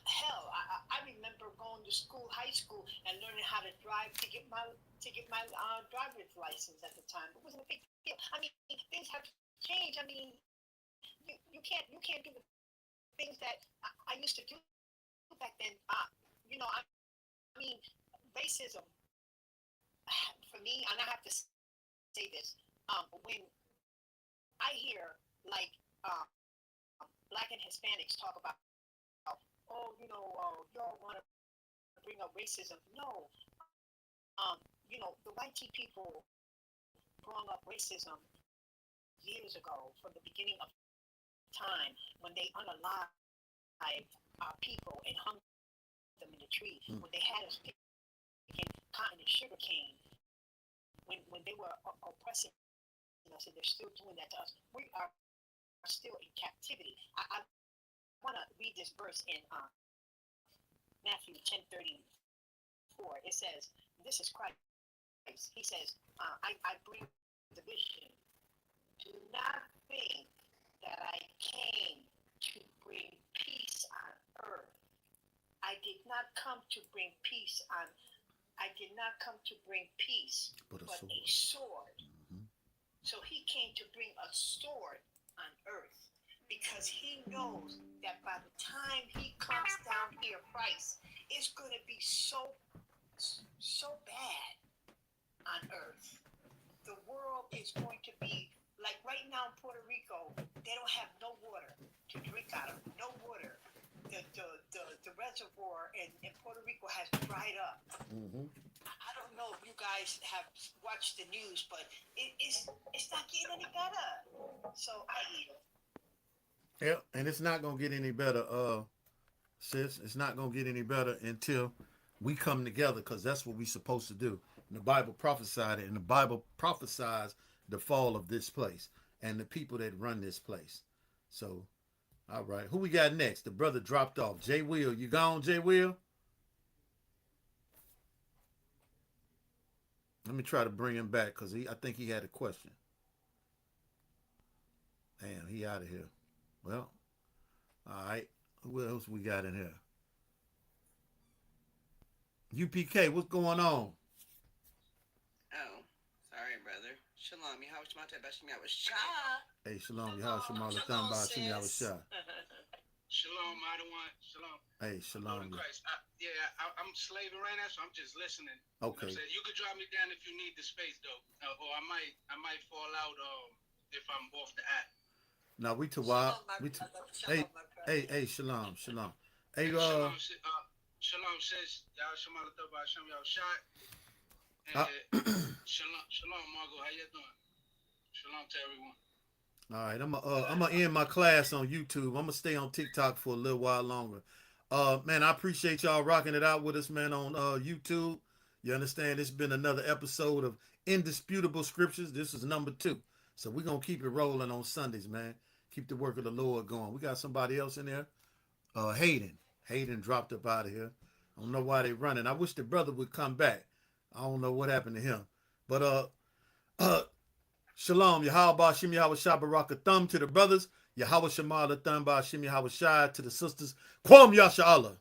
Hell, I remember going to school, high school, and learning how to drive to get my driver's license at the time. It wasn't a big deal. I mean, things have changed. I mean, you can't do the things that I used to do back then. You know, I mean, racism for me, and I have to say this, when I hear like Black and Hispanics talk about, oh, you know, y'all want to bring up racism. No, you know, the white people brought up racism years ago, from the beginning of time, when they unalived our people and hung them in the tree, when they had us picking cotton and sugar cane, when they were oppressing us, and they're still doing that to us. We are still in captivity. I want to read this verse in Matthew 10:34. It says, this is Christ. He says, I bring division. Do not think that I came to bring peace on earth. I did not come to bring peace on. I did not come to bring peace, but a sword. Mm-hmm. So he came to bring a sword on earth, because he knows that by the time he comes down here, Christ, it's going to be so bad on earth. The world is going to be like right now in Puerto Rico. They don't have no water to drink out of. No water. The reservoir in Puerto Rico has dried up. Mm-hmm. I don't know if you guys have watched the news, but it's not getting any better. So I eat it. Yeah, and it's not gonna get any better, sis. It's not gonna get any better until we come together, because that's what we're supposed to do. And the Bible prophesied it, and the Bible prophesies the fall of this place and the people that run this place. So, all right, who we got next? The brother dropped off. Jay Will, you gone, Jay Will? Let me try to bring him back, because I think he had a question. Damn, he out of here. Well, all right. Who else we got in here? UPK, what's going on? Oh, sorry, brother. Shalom, Yahushua Bashim Yahushua. Hey, shalom, Yahushua Malatham Bashim Yahushua. Shalom, Adawan. Shalom. Hey, shalom. Christ. I'm slaving right now, so I'm just listening. Okay. You could drop me down if you need the space, though, or I might fall out if I'm off the app. Now we to wild. Hey, shalom. Hey, shalom says Yahushua Malatham Bashim Yahushua. Shalom, Margo. How you doing? Shalom to everyone. All right, I'm gonna end my class on YouTube. I'm gonna stay on TikTok for a little while longer. Man, I appreciate y'all rocking it out with us, man, on YouTube. You understand? It's been another episode of Indisputable Scriptures. This is number 2. So we're gonna keep it rolling on Sundays, man. Keep the work of the Lord going. We got somebody else in there. Hayden dropped up out of here. I don't know why they running. I wish the brother would come back. I don't know what happened to him. But shalom, Yahweh Bashim Yahweh Shah Barakathum to the brothers, Yahweh Shema Latham Bashim Yahweh Shah to the sisters, Kwam Yasha Allah.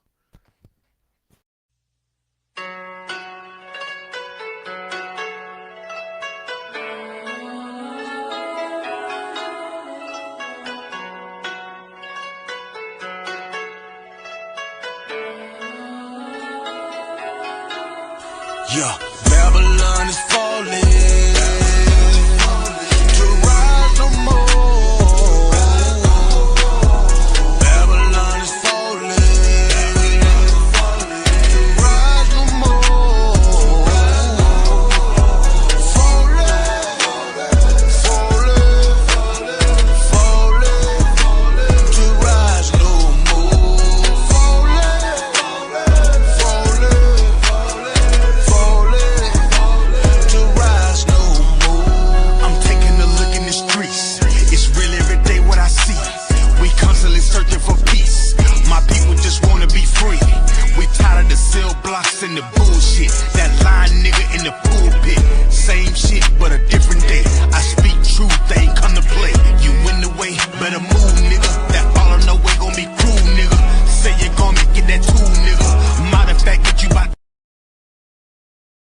Yeah, Babylon is falling. To rise no but a